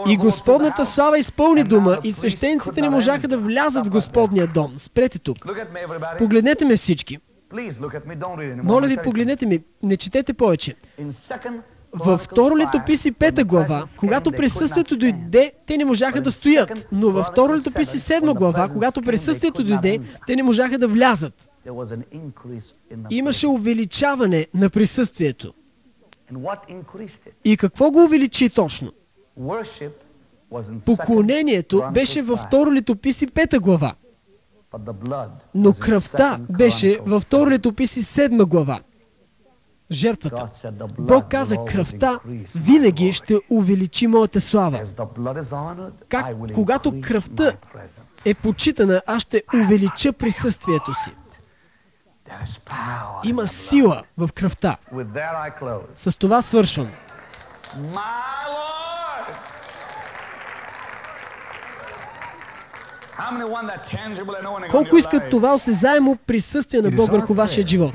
И Господната слава изпълни дома и свещениците не можаха да влязат в Господния дом. Спрете тук. Погледнете ме всички. Моля ви, погледнете ми. Не четете повече. Във Второ летописи 5 глава, когато присъствието дойде, те не можаха да стоят. Но във Второ летописи 7 глава, когато присъствието дойде, те не можаха да влязат. Имаше увеличаване на присъствието. И какво го увеличи точно? Поклонението беше във Второ летописи 5 глава. Но кръвта беше във Второ летописи 7 глава. Жертвата. Бог каза, кръвта винаги ще увеличи моята слава. Когато кръвта е почитана, аз ще увелича присъствието си. Има сила в кръвта. С това свършвам. Колко искат това осезаемо присъствие на Бог върху вашия живот?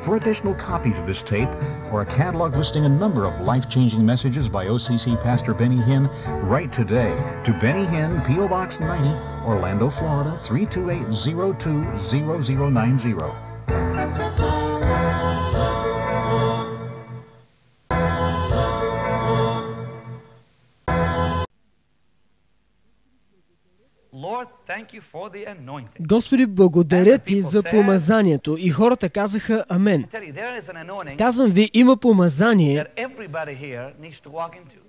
For additional copies of this tape or a catalog listing a number of life-changing messages by OCC Pastor Benny Hinn, write today to Benny Hinn, P.O. Box 90, Orlando, Florida 328020090. Господи, благодаря ти за помазанието. И хората казаха амен. Казвам ви, има помазание,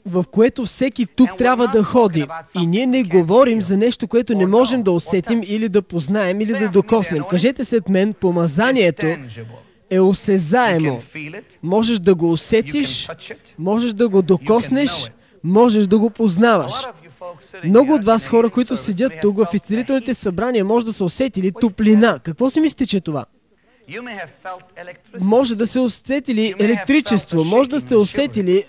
в което всеки тук трябва да ходи. И ние не говорим за нещо, което не можем да усетим или да познаем или да докоснем. Кажете след мен, помазанието е осезаемо. Можеш да го усетиш, можеш да го докоснеш, можеш да го познаваш. Много от вас хора, които седят тук в изцелителните събрания, може да са усетили топлина. Какво си мислите, че това? Може да се усетили електричество, може да сте усетили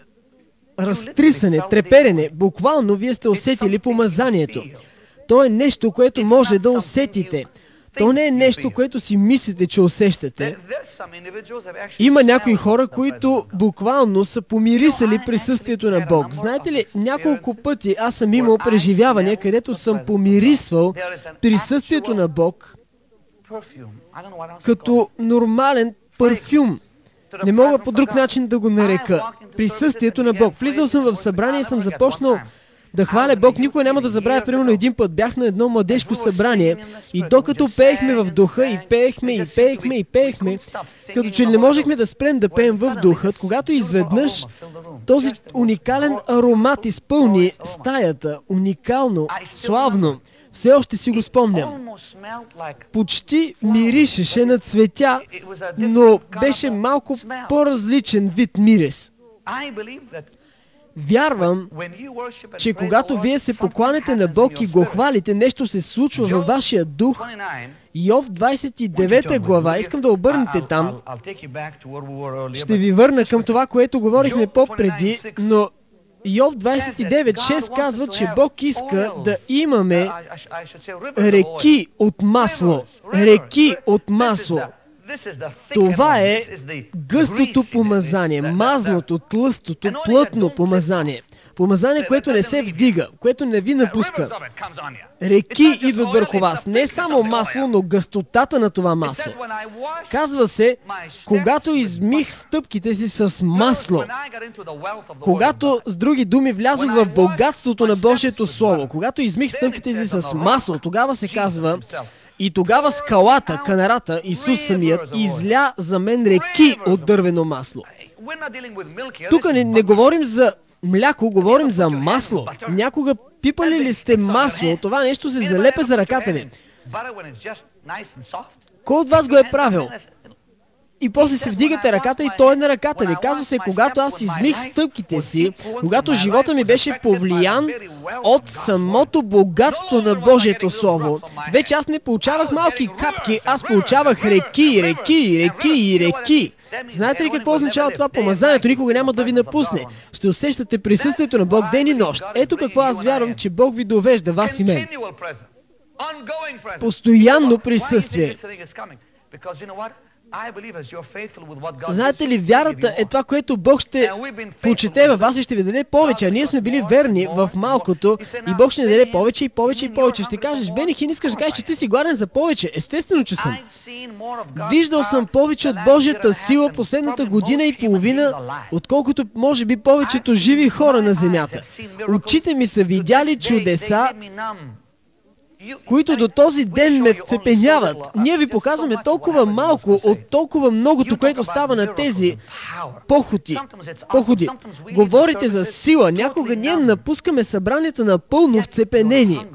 разтрисане, треперене. Буквално вие сте усетили помазанието. То е нещо, което може да усетите. То не е нещо, което си мислите, че усещате. Има някои хора, които буквално са помирисали присъствието на Бог. Знаете ли, няколко пъти аз съм имал преживявания, където съм помирисвал присъствието на Бог като нормален парфюм. Не мога по друг начин да го нарека. Присъствието на Бог. Влизал съм в събрание и съм започнал да хваля Бог. Никога няма да забравя, примерно един път бях на едно младежко събрание и докато пеехме в духа и пеехме, като че не можехме да спрем да пеем в духа, когато изведнъж този уникален аромат изпълни стаята, уникално, славно, все още си го спомням. Почти миришеше на цветя, но беше малко по-различен вид мирис. Вярвам, че когато вие се покланяте на Бог и го хвалите, нещо се случва във вашия дух. Йов 29 глава, искам да обърнете там. Ще ви върна към това, което говорихме по-преди, но Йов 29.6 казва, че Бог иска да имаме реки от масло. Реки от масло. Това е гъстото помазание, мазното, тлъстото, плътно помазание. Помазание, което не се вдига, което не ви напуска. Реки идват върху вас. Не само масло, но гъстотата на това масло. Казва се, когато измих стъпките си с масло, когато, с други думи, влязох в богатството на Божието Слово, когато измих стъпките си с масло, тогава се казва, и тогава скалата, канарата, Исус самият, изля за мен реки от дървено масло. Тук не говорим за мляко, говорим за масло. Някога пипали ли сте масло? Това нещо се залепя за ръката ви. Кой от вас го е правил? И после се вдигате ръката и той е на ръката ви. Казва се, когато аз измих стъпките си, когато живота ми беше повлиян от самото богатство на Божието Слово, вече аз не получавах малки капки, аз получавах реки, реки, реки и реки. Знаете ли какво означава това? Помазанието никога няма да ви напусне. Ще усещате присъствието на Бог ден и нощ. Ето какво аз вярвам, че Бог ви довежда, вас и мен. Постоянно присъствие. Знаете ли, вярата е това, което Бог ще почете във вас и ще ви даде повече. А ние сме били верни в малкото и Бог ще ни даде повече и повече и повече. Ще кажеш, Бени Хин, искаш да кажеш, че ти си гладен за повече. Естествено, че съм. Виждал съм повече от Божията сила последната година и половина, отколкото може би повечето живи хора на земята. Очите ми са видяли чудеса, които до този ден ме вцепеняват. Ние ви показваме толкова малко от толкова многото, което става на тези походи. Говорите за сила. Някога ние напускаме събранията напълно вцепенени.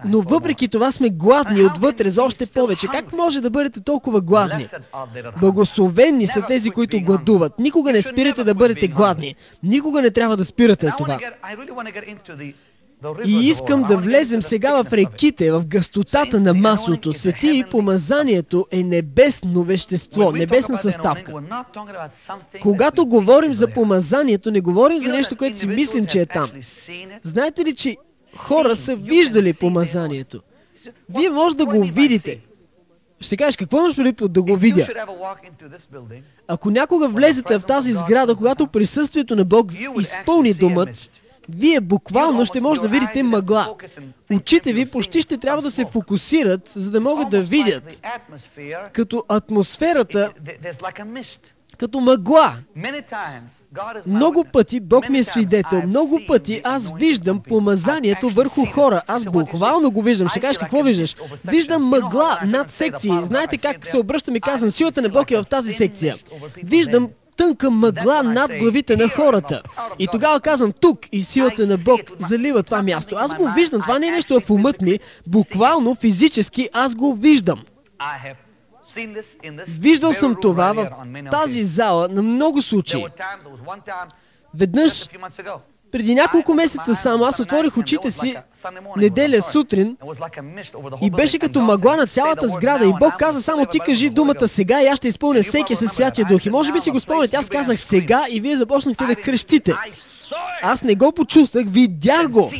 Но въпреки това сме гладни отвътре за още повече. Как може да бъдете толкова гладни? Благословени са тези, които гладуват. Никога не спирате да бъдете гладни. Никога не трябва да спирате от това. И искам да влезем сега в реките, в гъстотата на маслото. Свети и помазанието е небесно вещество, небесна съставка. Когато говорим за помазанието, не говорим за нещо, което си мислим, че е там. Знаете ли, че хора са виждали помазанието? Вие може да го видите. Ще кажеш, какво имаш предвид да го видя? Ако някога влезете в тази сграда, когато присъствието на Бог изпълни домът, вие буквално ще може да видите мъгла. Очите ви почти ще трябва да се фокусират, за да могат да видят. Като атмосферата като мъгла. Много пъти Бог ми е свидетел. Много пъти аз виждам помазанието върху хора. Аз буквално го виждам. Ще кажеш, какво виждаш? Виждам мъгла над секции. Знаете как се обръщам и казвам, силата на Бог е в тази секция. Виждам тънка мъгла над главите на хората. И тогава казвам, тук, и силата на Бог залива това място. Аз го виждам. Това не е нещо в умът ми. Буквално, физически, аз го виждам. Виждал съм това в тази зала на много случаи. Веднъж, преди няколко месеца само, аз отворих очите си неделя сутрин и беше като мъгла на цялата сграда. И Бог каза само, ти кажи думата сега и аз ще изпълня всеки със Святия Дух. И може би си го спомняте, аз казах сега и вие започнахте да крещите. Аз не го почувствах, видях го.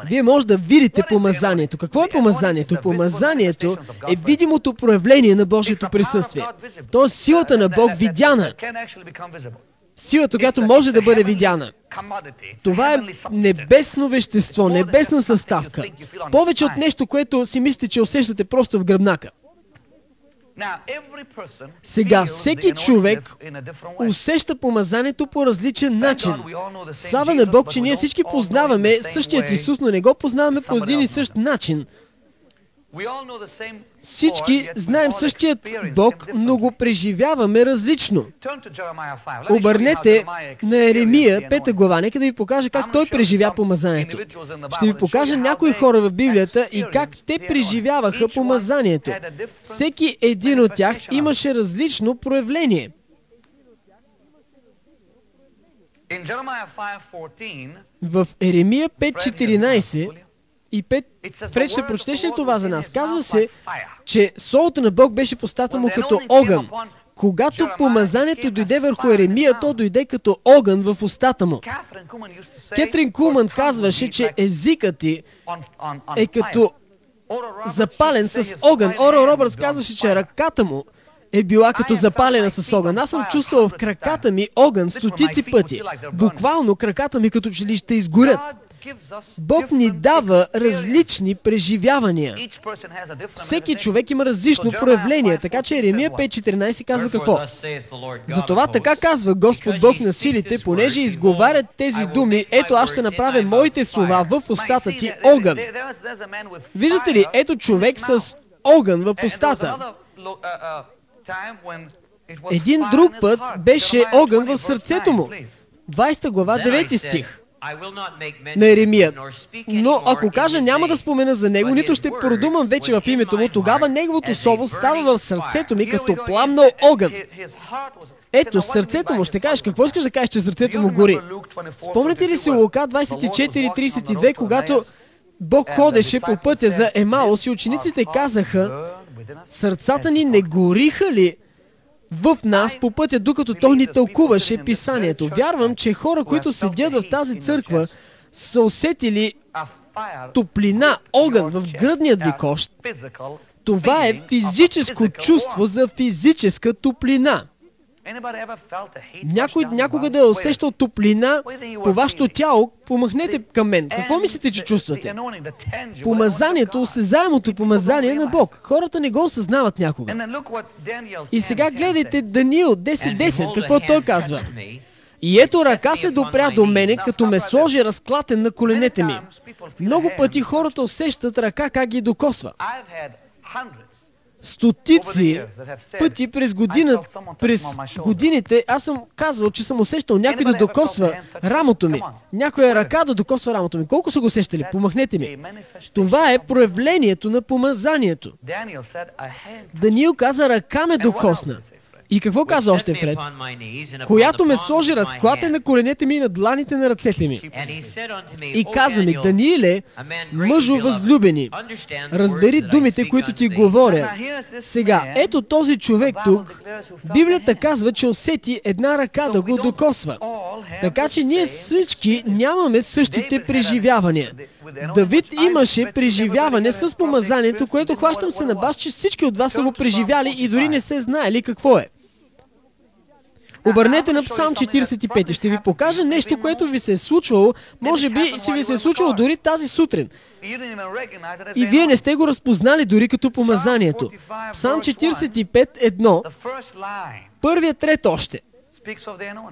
Вие може да видите помазанието. Какво е помазанието? Помазанието е видимото проявление на Божието присъствие. Тоест силата на Бог видяна. Силата, която може да бъде видяна. Това е небесно вещество, небесна съставка. Повече от нещо, което си мислите, че усещате просто в гръбнака. Сега всеки човек усеща помазанието по различен начин. Слава на Бог, че ние всички познаваме същият Исус, но не го познаваме по един и същ начин. Всички знаем същият Бог, но го преживяваме различно. Обърнете на Еремия 5 глава, нека да ви покажа как той преживя помазанието. Ще ви покажа някои хора в Библията и как те преживяваха помазанието. Всеки един от тях имаше различно проявление. В Еремия 5:14 и 5, Фред, ще прочетеш ли това за нас? Казва се, че Словото на Бог беше в устата му като огън. Когато помазанието дойде върху Еремия, то дойде като огън в устата му. Кетрин Кулман казваше, че езикът ти е като запален с огън. Орал Робъртс казваше, че ръката му е била като запалена с огън. Аз съм чувствал в краката ми огън стотици пъти. Буквално краката ми като че ли ще изгорят. Бог ни дава различни преживявания. Всеки човек има различно проявление, така че Еремия 5:14 казва какво? Затова така казва Господ Бог на силите, понеже изговарят тези думи, ето аз ще направя моите слова в устата ти огън. Виждате ли, ето човек с огън в устата. Един друг път беше огън в сърцето му. 20 глава, 9 стих на Еремия. Но ако кажа няма да спомена за него, нито ще продумам вече в името му, тогава неговото слово става в сърцето ми като пламнал огън. Ето, сърцето му. Ще кажеш, какво искаш да кажеш, че сърцето му гори? Спомняте ли си Лука 24:32, когато Бог ходеше по пътя за Емаус и учениците казаха, сърцата ни не гориха ли в нас по пътя, докато той ни тълкуваше писанието? Вярвам, че хора, които седят в тази църква, са усетили топлина, огън в гръдният ви кощ. Това е физическо чувство за физическа топлина. Някой някога да е усещал топлина по вашето тяло, помахнете към мен. Какво мислите, че чувствате? Помазанието, осезаемото помазание на Бог. Хората не го осъзнават някога. И сега гледайте Даниил 10:10, какво той казва. И ето ръка се допря до мене, като ме сложи разклатен на коленете ми. Много пъти хората усещат ръка как ги докосва. Стотици пъти през годините аз съм казвал, че съм усещал някой да докосва рамото ми. Някоя ръка да докосва рамото ми. Колко са го усещали? Помахнете ми. Това е проявлението на помазанието. Даниил каза, ръка ме докосна. И какво каза още Фред? Която ме сложи разклатен на коленете ми и на дланите на ръцете ми. И каза ми, Данииле, мъжо възлюбени, разбери думите, които ти говоря. Сега, ето този човек тук, Библията казва, че усети една ръка да го докосва. Така че ние всички нямаме същите преживявания. Давид имаше преживяване с помазанието, което хващам се на бас, че всички от вас са го преживяли и дори не се знаели какво е. Обърнете на Псалм 45. Ще ви покажа нещо, което ви се е случвало, може би си ви се е случвало дори тази сутрин. И вие не сте го разпознали дори като помазанието. Псалм 45:1. Първият ред още.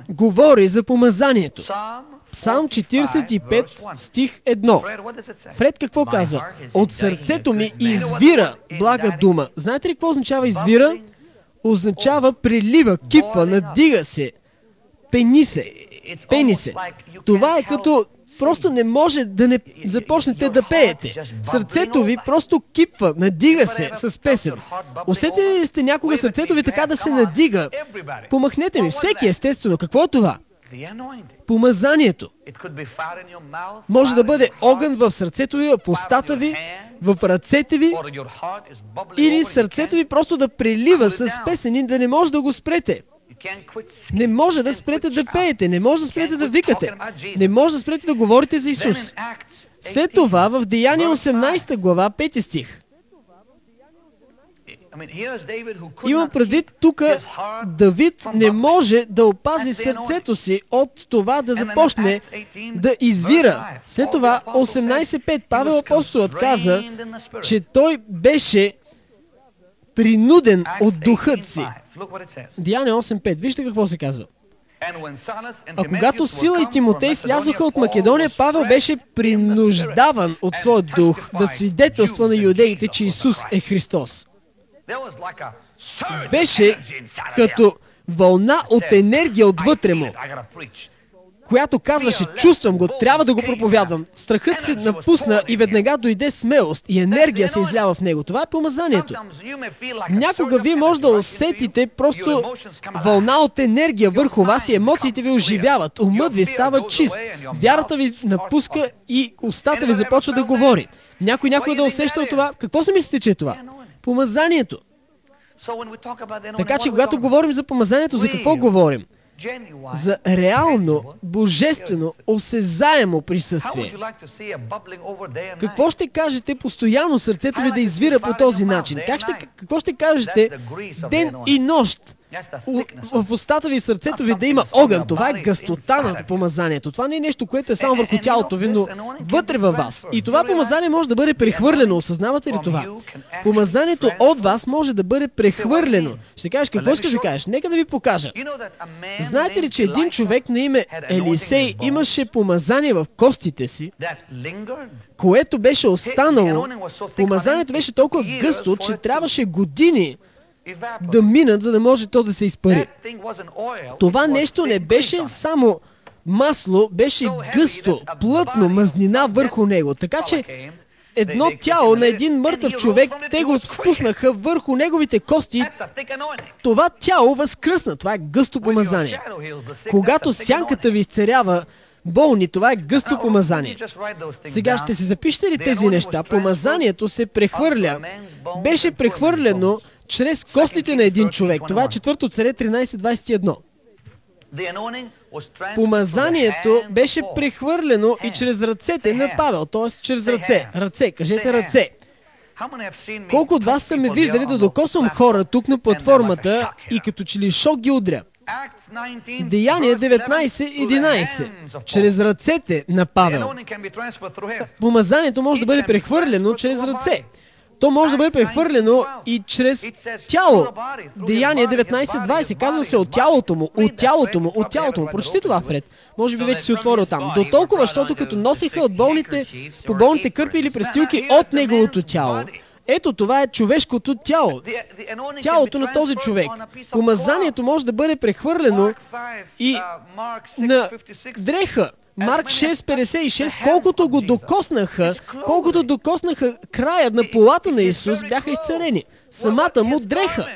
говори за помазанието. Псалм 45, стих 1. Фред какво казва? От сърцето ми извира блага дума. Знаете ли какво означава извира? Означава прилива, кипва, надига се, пени се. Това е като просто не може да не започнете да пеете. Сърцето ви просто кипва, надига се с песен. Усетили ли сте някога сърцето ви така да се надига? Помахнете ми. Всеки естествено. Какво е това? Помазанието. Може да бъде огън в сърцето ви, в устата ви, в ръцете ви, или сърцето ви просто да прелива с песени, да не може да го спрете. Не може да спрете да пеете, не може да спрете да викате, не може да спрете да говорите за Исус. След това в Деяния 18 глава, 5 стих. Имам предвид тук, Давид не може да опази сърцето си от това да започне да извира. След това 18.5 Павел апостолът каза, че той беше принуден от духът си. Деяния 8.5. Вижте какво се казва. А когато Сила и Тимотей слязоха от Македония, Павел беше принуждаван от своя дух да свидетелства на юдеите, че Исус е Христос. Беше като вълна от енергия отвътре му, която казваше, чувствам го, трябва да го проповядвам. Страхът се напусна и веднага дойде смелост и енергия се излява в него. Това е помазанието. Някога вие може да усетите просто вълна от енергия върху вас и емоциите ви оживяват, умът ви става чист, вярата ви напуска и устата ви започва да говори. Някой да усеща това. Какво се мислите, че е това? Помазанието. Така че, когато говорим за помазанието, за какво говорим? За реално, божествено, осезаемо присъствие. Какво ще кажете постоянно сърцето ви да извира по този начин? Какво ще кажете ден и нощ? В устата ви и сърцето ви да има огън. Това е гъстота на помазанието. Това не е нещо, което е само върху тялото ви, но вътре във вас. И това помазание може да бъде прехвърлено. Осъзнавате ли това? Помазанието от вас може да бъде прехвърлено. Ще кажеш, какво искаш да кажеш? Нека да ви покажа. Знаете ли, че един човек на име Елисей имаше помазание в костите си, което беше останало? Помазанието беше толкова гъсто, че трябваше години да минат, за да може то да се изпари. Това нещо не беше само масло, беше гъсто, плътно, мазнина върху него. Така че едно тяло на един мъртъв човек, те го спуснаха върху неговите кости. Това тяло възкръсна. Това е гъсто помазание. Когато сянката ви изцерява болни, това е гъсто помазание. Сега ще си запишете ли тези неща? Помазанието се прехвърля. Беше прехвърлено чрез костите на един човек. Това е 4 Царе 13:21. Помазанието беше прехвърлено и чрез ръцете на Павел, т.е. чрез ръце. Ръце, кажете ръце. Колко от вас са ме виждали да докосвам хора тук на платформата и като че ли шок ги удря? Деяния 19:11. Чрез ръцете на Павел. Помазанието може да бъде прехвърлено чрез ръце. То може да бъде прехвърлено и чрез тяло. Деяние 19:20. Казва се от тялото му, от тялото му, от тялото му. Прочети това, Фред. Може би вече си отворил там. До толкова, защото като носиха от болните, по болните кърпи или престилки от неговото тяло. Ето това е човешкото тяло. Тялото на този човек. Помазанието може да бъде прехвърлено и на дреха. Марк 6:56, колкото докоснаха края на полата на Исус, бяха изцарени. Самата му дреха.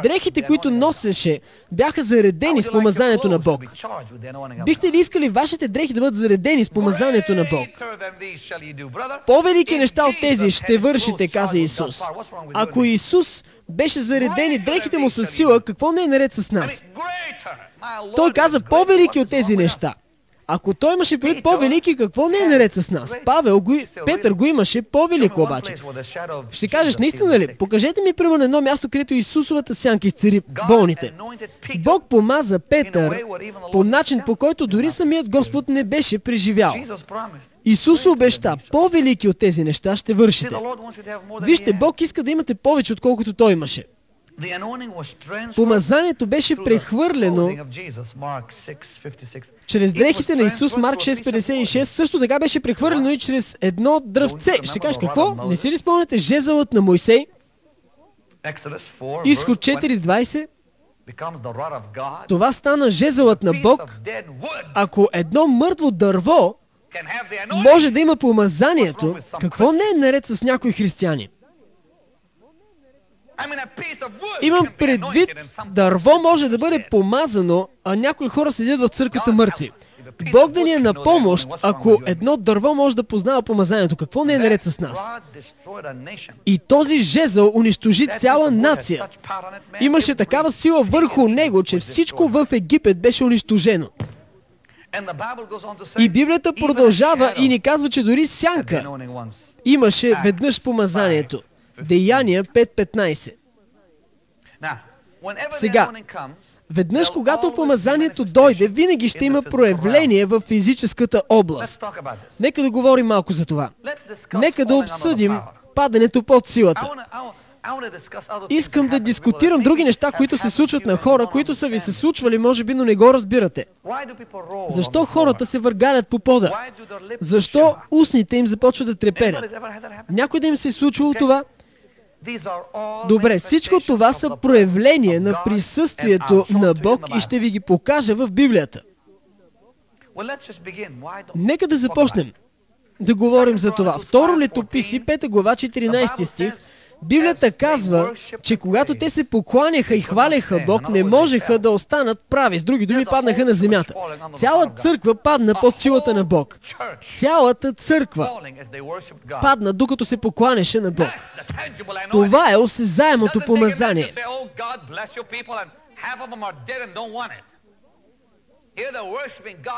Дрехите, които носеше, бяха заредени с помазанието на Бог. Бихте ли искали вашите дрехи да бъдат заредени с помазанието на Бог? По-велики неща от тези ще вършите, каза Исус. Ако Исус беше заредени дрехите му със сила, какво не е наред с нас? Той каза по-велики от тези неща. Ако той имаше предвид по-велики, какво не е наред с нас? Петър го имаше по-велико обаче. Ще кажеш, наистина ли? Покажете ми примерно едно място, където Исусовата сянка изцери болните. Бог помаза Петър по начин, по който дори самият Господ не беше преживял. Исус обеща, по-велики от тези неща ще вършите. Вижте, Бог иска да имате повече, отколкото той имаше. Помазанието беше прехвърлено чрез дрехите на Исус, Марк 6:56, също така беше прехвърлено и чрез едно дръвце. Ще кажеш какво? Не си ли спомняте жезълът на Мойсей? Изход 4:20. Това стана жезълът на Бог. Ако едно мъртво дърво може да има помазанието, какво не е наред с някои християни? Имам предвид, дърво може да бъде помазано, а някои хора седят в църквата мъртви. Бог да ни е на помощ, ако едно дърво може да познава помазанието. Какво не е наред с нас? И този жезъл унищожи цяла нация. Имаше такава сила върху него, че всичко в Египет беше унищожено. И Библията продължава и ни казва, че дори сянка имаше веднъж помазанието. Деяния 5:15. Сега, веднъж когато помазанието дойде, винаги ще има проявление в физическата област. Нека да говорим малко за това. Нека да обсъдим падането под силата. Искам да дискутирам други неща, които се случват на хора, които са ви се случвали, може би, но не го разбирате. Защо хората се въргалят по пода? Защо устните им започват да треперят? Някой да им се е случвало това? Добре, всичко това са проявления на присъствието на Бог и ще ви ги покажа в Библията. Нека да започнем да говорим за това. Второ Летописи, 5 глава, 14 стих. Библията казва, че когато те се покланяха и хваляха Бог, не можеха да останат прави. С други думи, паднаха на земята. Цяла църква падна под силата на Бог. Цялата църква падна, докато се покланяше на Бог. Това е осезаемото помазание.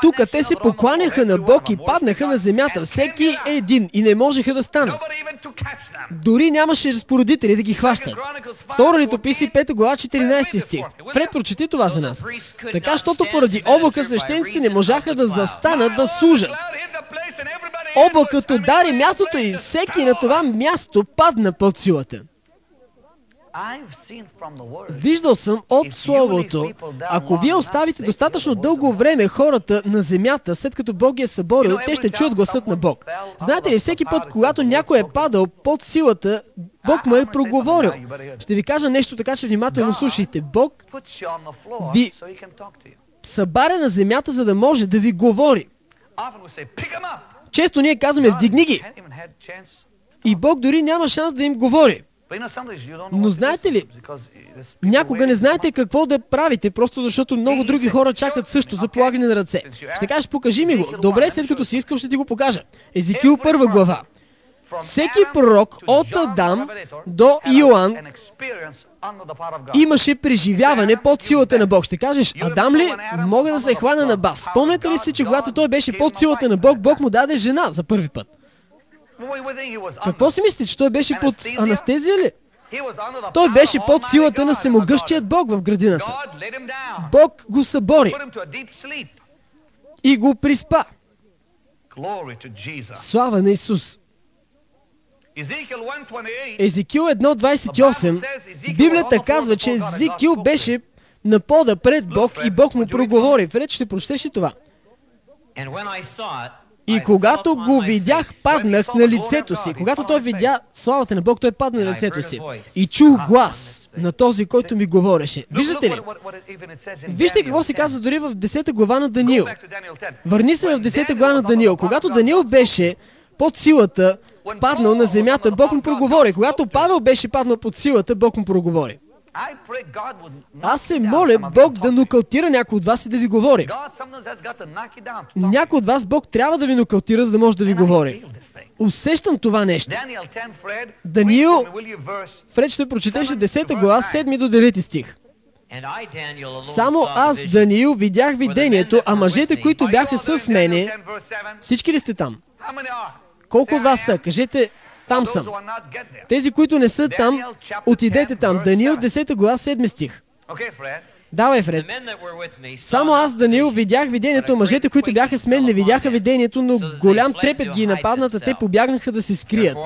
Тук те се покланяха на Бог и паднаха на земята. Всеки един. И не можеха да станат. Дори нямаше разпоредители да ги хващат. Второ Летописи, 5 глава, 14 стих. Фред, прочети това за нас. Така, щото поради облака свещениците не можаха да застанат да служат. Облакът удари мястото и всеки на това място падна под силата. Виждал съм от Словото, ако вие оставите достатъчно дълго време хората на земята, след като Бог ги е съборил, те ще чуят гласът на Бог. Знаете ли, всеки път, когато някой е падал под силата, Бог му е проговорил. Ще ви кажа нещо, така че внимателно слушайте. Бог ви събаря на земята, за да може да ви говори. Често ние казваме, вдигни ги. И Бог дори няма шанс да им говори. Но знаете ли, някога не знаете какво да правите, просто защото много други хора чакат също за полагане на ръце. Ще кажеш, покажи ми го. Добре, след като си искал, ще ти го покажа. Езекил 1 глава. Всеки пророк от Адам до Йоан имаше преживяване под силата на Бог. Ще кажеш, Адам ли? Мога да се хвана на бас. Спомняте ли си, че когато той беше под силата на Бог, Бог му даде жена за първи път? Какво си мислите, че той беше под анестезия ли? Той беше под силата на всемогъщият Бог в градината. Бог го събори и го приспа. Слава на Исус! Езекил 1:28, Библията казва, че Езекил беше на пода пред Бог и Бог му проговори. Фред, ще прочетеш ли това? И когато го видях, паднах на лицето си. Когато той видя славата на Бог, той падна на лицето си. И чух глас на този, който ми говореше. Виждате ли? Вижте какво се казва дори в 10 глава на Даниил. Върни се в 10 глава на Даниил. Когато Даниил беше под силата, паднал на земята, Бог му проговори. Когато Павел беше паднал под силата, Бог му проговори. Аз се моля Бог да нокаутира някой от вас и да ви говори. Някой от вас Бог трябва да ви нокаутира, за да може да ви говори. Усещам това нещо. Даниил, Фред ще прочетеше 10 глава, 7 до 9 стих. Само аз, Даниил, видях видението, а мъжете, които бяха с мене, всички ли сте там? Колко от вас са? Кажете, там съм. Тези, които не са там, отидете там. Даниил 10 глава, 7 стих. Давай, Фред. Само аз, Даниил, видях видението. Мъжете, които бяха с мен, не видяха видението, но голям трепет ги нападна, те побягнаха да се скрият.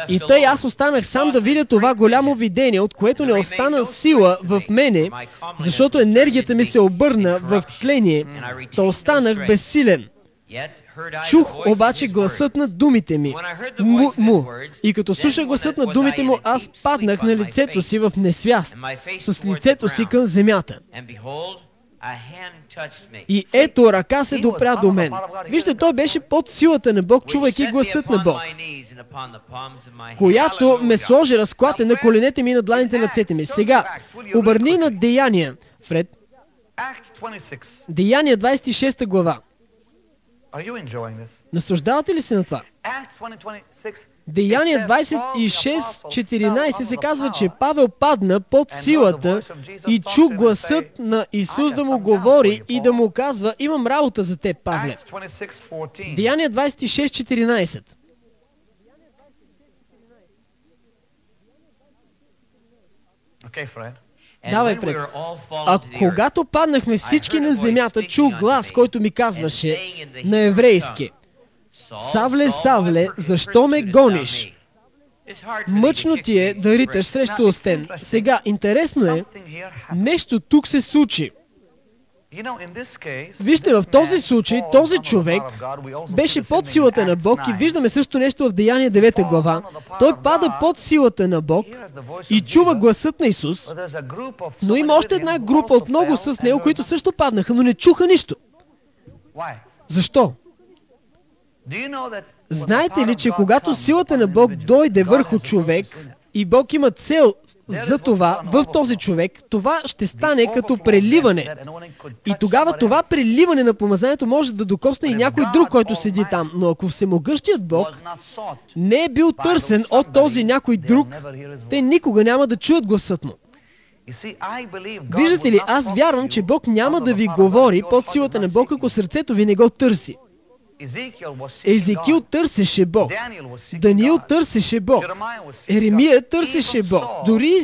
И тъй аз останах сам да видя това голямо видение, от което не остана сила в мене, защото енергията ми се обърна в тление, то останах безсилен. Чух обаче гласът на думите ми. И като слушах гласът на думите му, аз паднах на лицето си в несвяст, с лицето си към земята. И ето, ръка се допря до мен. Вижте, той беше под силата на Бог, чувайки гласът на Бог, която ме сложи разклатен на коленете ми и на дланите на ръцете ми. Сега, обърни на Деяния, Фред. Деяния 26 глава. Наслаждавате ли се на това? Деяния 26:14 се казва, че Павел падна под силата и чу гласът на Исус да му говори и да му казва: имам работа за теб, Павле. Деяния 26:14. Давай, Фред. А когато паднахме всички на земята, чух глас, който ми казваше на еврейски: Савле, Савле, защо ме гониш? Мъчно ти е да риташ срещу остен. Сега, интересно е, нещо тук се случи. Вижте, в този случай, този човек беше под силата на Бог и виждаме също нещо в Деяния 9 глава. Той пада под силата на Бог и чува гласът на Исус, но има още една група от много с него, които също паднаха, но не чуха нищо. Защо? Знаете ли, че когато силата на Бог дойде върху човек и Бог има цел за това в този човек, това ще стане като преливане. И тогава това преливане на помазанието може да докосне и някой друг, който седи там. Но ако всемогъщият Бог не е бил търсен от този някой друг, те никога няма да чуят гласът му. Виждате ли, аз вярвам, че Бог няма да ви говори под силата на Бог, ако сърцето ви не го търси. Езекил търсеше Бог. Даниил търсеше Бог. Еремия търсеше Бог. Дори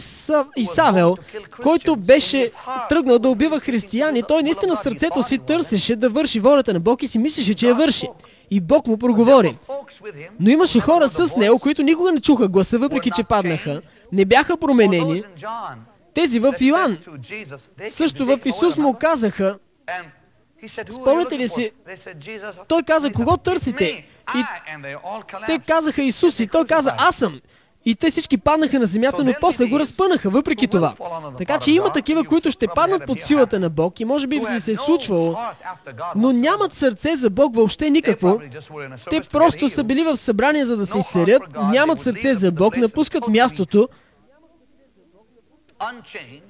и Савел, който беше тръгнал да убива християни, той наистина сърцето си търсеше да върши волята на Бог и си мислеше, че я върши. И Бог му проговори. Но имаше хора с него, които никога не чуха гласа, въпреки че паднаха, не бяха променени. Тези в Йоан, също в Исус му казаха, спомняте ли си, той каза: кого търсите? И те казаха Исус и той каза: аз съм. И те всички паднаха на земята, но после го разпънаха, въпреки това. Така че има такива, които ще паднат под силата на Бог и може би би се е случвало, но нямат сърце за Бог въобще никакво. Те просто са били в събрание, за да се изцелят, нямат сърце за Бог, напускат мястото,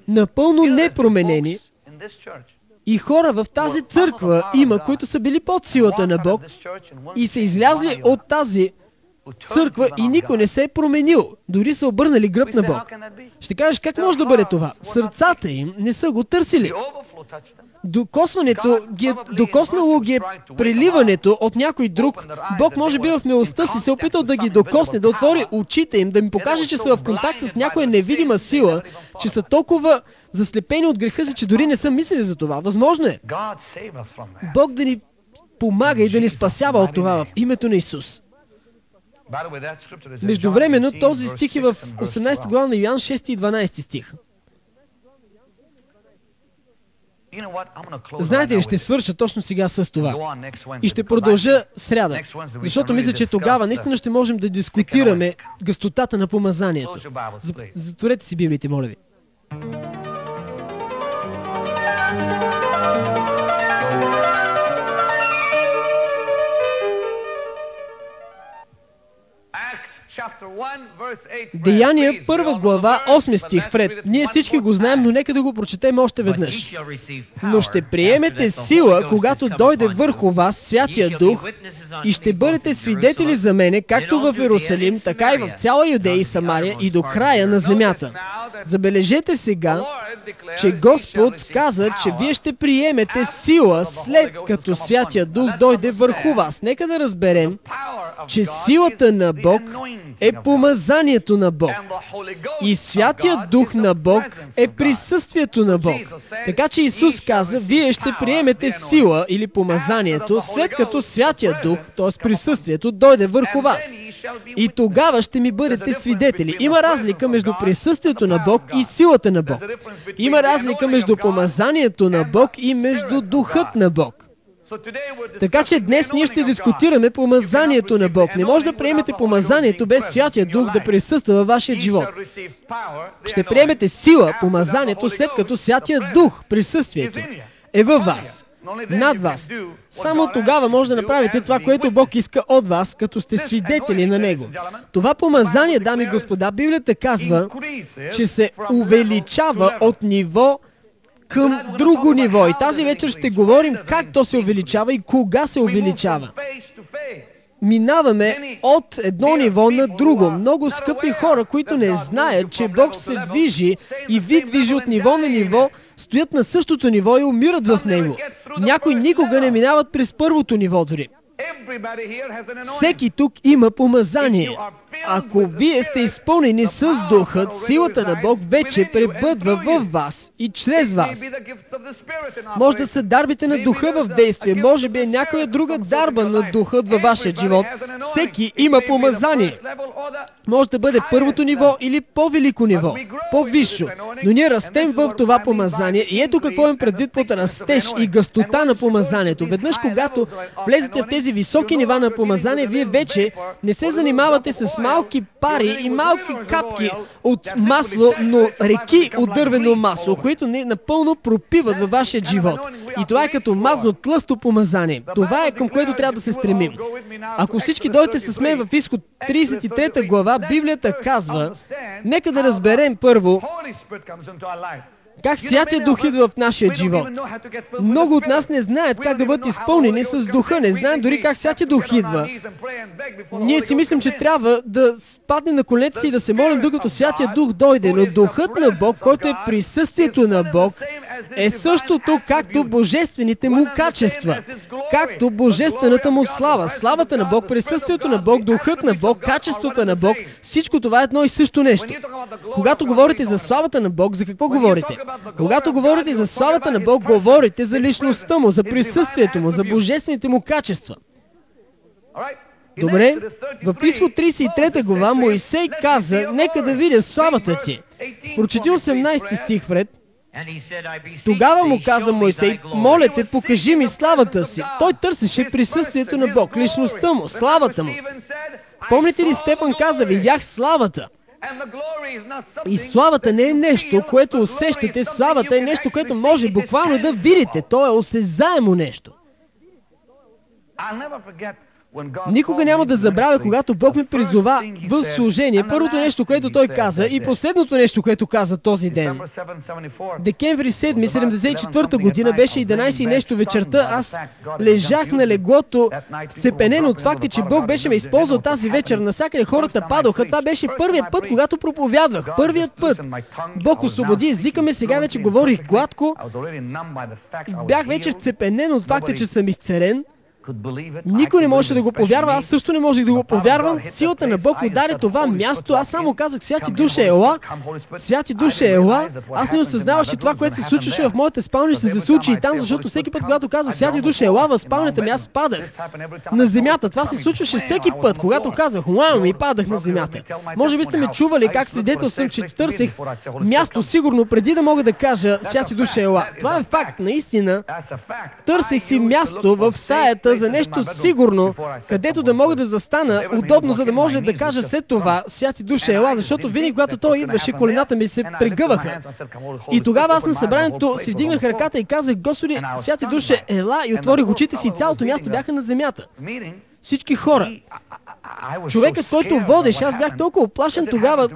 напълно непроменени. И хора в тази църква има, които са били под силата на Бог и са излязли от тази църква и никой не се е променил. Дори са обърнали гръб на Бог. Ще кажеш, как може да бъде това? Сърцата им не са го търсили. Докоснало ги е преливането от някой друг. Бог може би в милостта си се опитал да ги докосне, да отвори очите им, да им покаже, че са в контакт с някоя невидима сила, че са толкова заслепени от греха си, че дори не са мислили за това. Възможно е Бог да ни помага и да ни спасява от това в името на Исус. Междувременно този стих е в 18 глава на Йоан, 6 и 12 стих. Знаете ли, ще свърша точно сега с това. И ще продължа сряда. Защото мисля, че тогава наистина ще можем да дискутираме гъстотата на помазанието. Затворете си Библиите, моля ви. Деяния 1 глава, 8 стих, Фред. Ние всички го знаем, но нека да го прочетем още веднъж. Но ще приемете сила, когато дойде върху вас Святия Дух и ще бъдете свидетели за мене, както в Иерусалим, така и в цяла Юдея и Самария и до края на земята. Забележете сега, че Господ каза, че вие ще приемете сила след като Святия Дух дойде върху вас. Нека да разберем, че силата на Бог е помазанието на Бог. И Святия Дух на Бог е присъствието на Бог. Така че Исус каза, вие ще приемете сила или помазанието, след като Святия Дух, т.е. присъствието, дойде върху вас. И тогава ще ми бъдете свидетели. Има разлика между присъствието на Бог и силата на Бог. Има разлика между помазанието на Бог и между Духът на Бог. Така че днес ние ще дискутираме помазанието на Бог. Не може да приемете помазанието без Святия Дух да присъства във вашия живот. Ще приемете сила, помазанието, след като Святия Дух, присъствието, е във вас, над вас. Само тогава може да направите това, което Бог иска от вас, като сте свидетели на Него. Това помазание, дами и господа, Библията казва, че се увеличава от ниво към друго ниво. И тази вечер ще говорим как то се увеличава и кога се увеличава. Минаваме от едно ниво на друго. Много скъпи хора, които не знаят, че Бог се движи и ви движи от ниво на ниво, стоят на същото ниво и умират в него. Някои никога не минават през първото ниво дори. Всеки тук има помазание. Ако вие сте изпълнени с Духът, силата на Бог вече пребъдва във вас и чрез вас. Може да са дарбите на Духа в действие, може би е някоя друга дарба на Духът във вашия живот. Всеки има помазание. Може да бъде първото ниво или по-велико ниво, по-висше. Но ние растем в това помазание и ето какво им предвид под растеж и гъстота на помазанието. Веднъж когато влезете в тези високи нива на помазание, вие вече не се занимавате с малки пари и малки капки от масло, но реки от дървено масло, които напълно пропиват във вашия живот. И това е като мазно тлъсто помазание. Това е към което трябва да се стремим. Ако всички дойдете с мен в Изход 33 глава, Библията казва, нека да разберем първо как Святия Дух идва в нашия живот. Много от нас не знаят как да бъдат изпълнени с Духа. Не знаем дори как Святия Дух идва. Ние си мислим, че трябва да спаднем на коленете си и да се молим, докато Святия Дух дойде. Но Духът на Бог, който е присъствието на Бог, е същото, както божествените му качества, както божествената му слава. Славата на Бог, присъствието на Бог, Духът на Бог, качествата на Бог, всичко това е едно и също нещо. Когато говорите за славата на Бог, за какво говорите? Когато говорите за славата на Бог, говорите за личността му, за присъствието му, за божествените му качества. Добре? В Изход 33 глава Моисей каза, нека да видя славата ти. Прочети 18 стих вред. Тогава му каза Моисей, моля те, покажи ми славата си. Той търсеше присъствието на Бог, личността му, славата му. Помните ли, Степан каза, видях славата. И славата не е нещо, което усещате, славата е нещо, което може буквално да видите. То е осезаемо нещо. Никога няма да забравя, когато Бог ме призова в служение. Първото нещо, което Той каза и последното нещо, което каза този ден. Декември 7, 74 година, беше 11 и нещо вечерта. Аз лежах на леглото, сцепенен от факта, че Бог беше ме използвал тази вечер. Насякъде хората падоха. Това беше първият път, когато проповядвах. Първият път. Бог освободи езика ме, сега вече говорих гладко. Бях вече вцепенен от факта, че съм изцерен. Никой не можеше да го повярва, аз също не можех да го повярвам. Силата на Бог удари това място. Аз само казах, Святи Душе, ела. Святи Душе, ела. Аз не осъзнавах, че това, което се случваше в моята спалня, ще се случи и там, защото всеки път, когато казах, Святи Душе, ела, в спалнята ми, аз падах на земята. Това се случваше всеки път, когато казах, уау, и падах на земята. Може би сте ме чували как свидетелствам, че търсех място сигурно преди да мога да кажа, Святи Душе, ела. Това е факт, наистина. Търсех си място в стаята за нещо сигурно, където да мога да застана удобно, за да може да кажа след това, Святи Душе, ела, защото винаги, когато той идваше, колената ми се прегъваха. И тогава аз на събранието си вдигнах ръката и казах, Господи, Святи Душе, ела, и отворих очите си и цялото място бяха на земята. Всички хора. Човекът, който водеше, аз бях толкова оплашен тогава,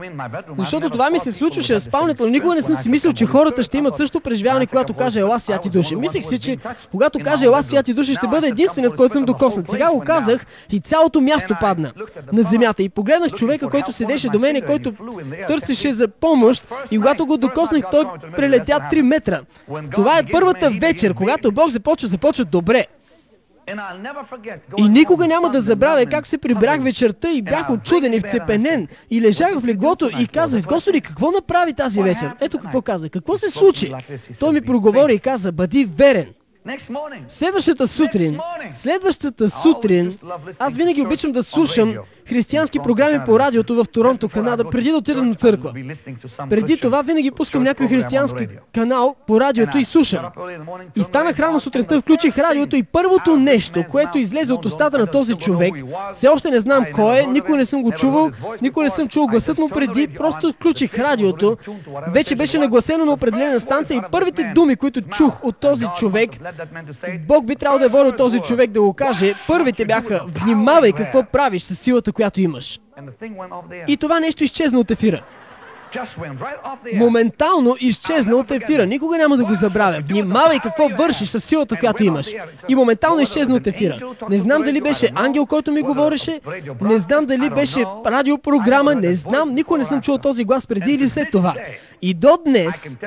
защото това ми се случваше в спалнята, но никога не съм си мислил, че хората ще имат също преживяване, когато каже ела, Святи Душе. Мислех си, че когато каже ела, Святи Душе, ще бъде единственият, който съм докоснат. Сега го казах и цялото място падна на земята. И погледнах човека, който седеше до мене, който търсеше за помощ, и когато го докоснах, той прелетя 3 метра. Това е първата вечер, когато Бог започва добре. И никога няма да забравя как се прибрах вечерта и бях очуден и вцепенен. И лежах в леглото и казах: Господи, какво направи тази вечер? Ето какво каза. Какво се случи? Той ми проговори и каза: бъди верен. Следващата сутрин, аз винаги обичам да слушам християнски програми по радиото в Торонто, Канада, преди да отида на църква. Преди това винаги пускам някой християнски канал по радиото и слушам. И станах рано сутринта, включих радиото и първото нещо, което излезе от устата на този човек, все още не знам кой е, никой не съм го чувал, никой не съм чул гласът му преди, просто включих радиото, вече беше нагласено на определена станция и първите думи, които чух от този човек, Бог би трябвало да е волил този човек да го каже, първите бяха: внимавай какво правиш със силата, която имаш. И това нещо изчезна от ефира. Моментално изчезна от ефира. Никога няма да го забравя. Внимавай какво вършиш със силата, която имаш. И моментално изчезна от ефира. Не знам дали беше ангел, който ми говореше, не знам дали беше радиопрограма, не знам, никога не съм чул този глас преди или след това. И до днес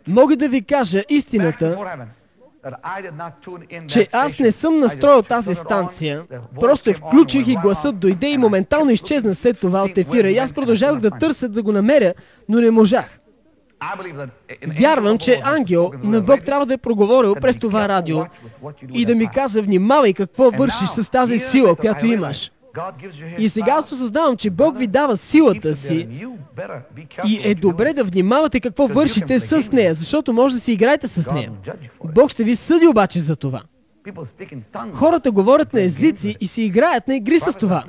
мога да ви кажа истината, че аз не съм настроил тази станция, просто я включих и гласът дойде и моментално изчезна след това от ефира. И аз продължавах да търся да го намеря, но не можах. Вярвам, че ангел на Бог трябва да е проговорил през това радио и да ми каза: внимавай какво вършиш с тази сила, която имаш. И сега аз осъзнавам, че Бог ви дава силата си и е добре да внимавате какво вършите с нея, защото може да си играете с нея. Бог ще ви съди обаче за това. Хората говорят на езици и си играят на игри с това.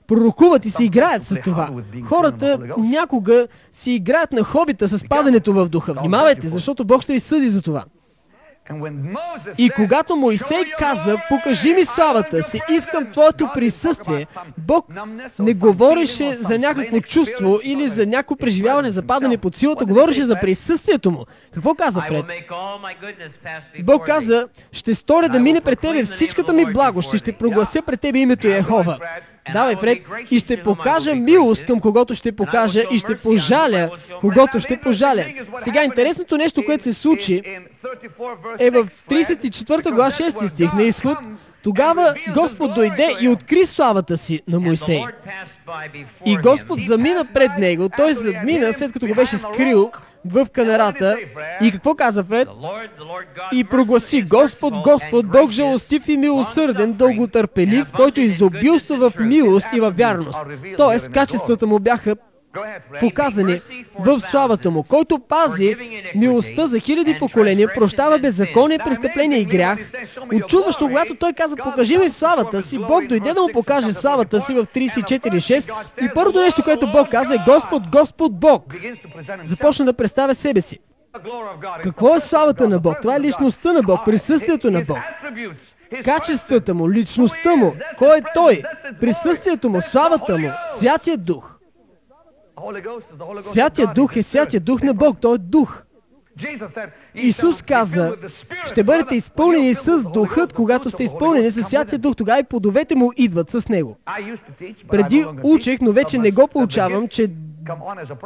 Пророкуват и си играят с това. Хората някога си играят на хобита с падането в духа. Внимавайте, защото Бог ще ви съди за това. И когато Моисей каза: покажи ми славата си, искам твоето присъствие, Бог не говореше за някакво чувство или за някакво преживяване за падане под силата, говореше за присъствието му. Какво каза Фред? Бог каза: ще сторя да мине пред тебе всичката ми благост и ще проглася пред тебе името Йехова. Давай, Фред, и ще покажа милост към когото ще покажа и ще пожаля когото ще пожаля. Сега интересното нещо, което се случи, е в 34 глава 6 стих на Изход. Тогава Господ дойде и откри славата си на Моисей. И Господ замина пред него, той задмина, след като го беше скрил в канарата. И какво каза Фред? И прогласи: Господ, Господ, Бог жалостив и милосърден, дълготърпелив, който изобилства в милост и в вярност. Тоест, качествата му бяха показани в славата му, който пази милостта за хиляди поколения, прощава беззаконие, престъпление и грях. Очудващо, когато той каза: покажи ми славата си, Бог дойде да му покаже славата си в 34.6 и първото нещо, което Бог каза е: Господ, Господ, Бог. Започна да представя себе си. Какво е славата на Бог? Това е личността на Бог, присъствието на Бог. Качествата му, личността му. Кой е Той? Присъствието му, славата му, Святия Дух. Святия Дух е Святия Дух на Бог. Той е Дух. Исус каза: ще бъдете изпълнени с Духът, когато сте изпълнени с Святия Дух, тогава и плодовете му идват с него. Преди учех, но вече не го получавам, че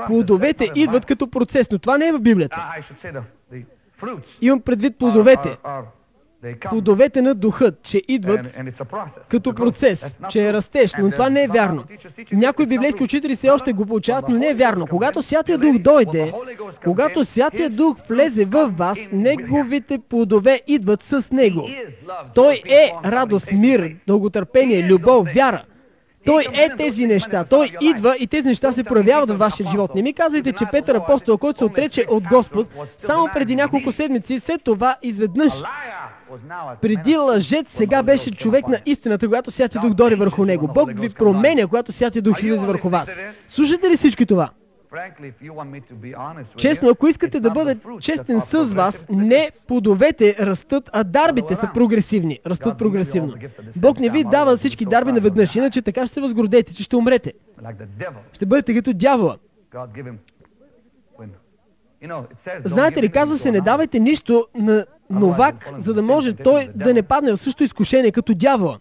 плодовете идват като процес, но това не е в Библията. Имам предвид плодовете. Плодовете на Духът, че идват като процес, че е растеж, но това не е вярно. Някои библейски учители все още го получават, но не е вярно. Когато Святия Дух дойде, когато Святия Дух влезе във вас, неговите плодове идват с него. Той е радост, мир, дълготърпение, любов, вяра. Той е тези неща. Той идва и тези неща се проявяват във вашия живот. Не ми казвайте, че Петър апостол, който се отрече от Господ, само преди няколко седмици, след това изведнъж преди лъжец, сега беше човек на истината, когато Святия Дух дойде върху него. Бог ви променя, когато Святия Дух излезе върху вас. Слушате ли всички това? Честно, ако искате да бъда честен с вас, не плодовете растат, а дарбите са прогресивни. Растат прогресивно. Бог не ви дава всички дарби наведнъж, иначе така ще се възгордете, че ще умрете. Ще бъдете като дявола. Знаете ли, казва се: не давайте нищо на новак, за да може той да не падне в същото изкушение като дявола.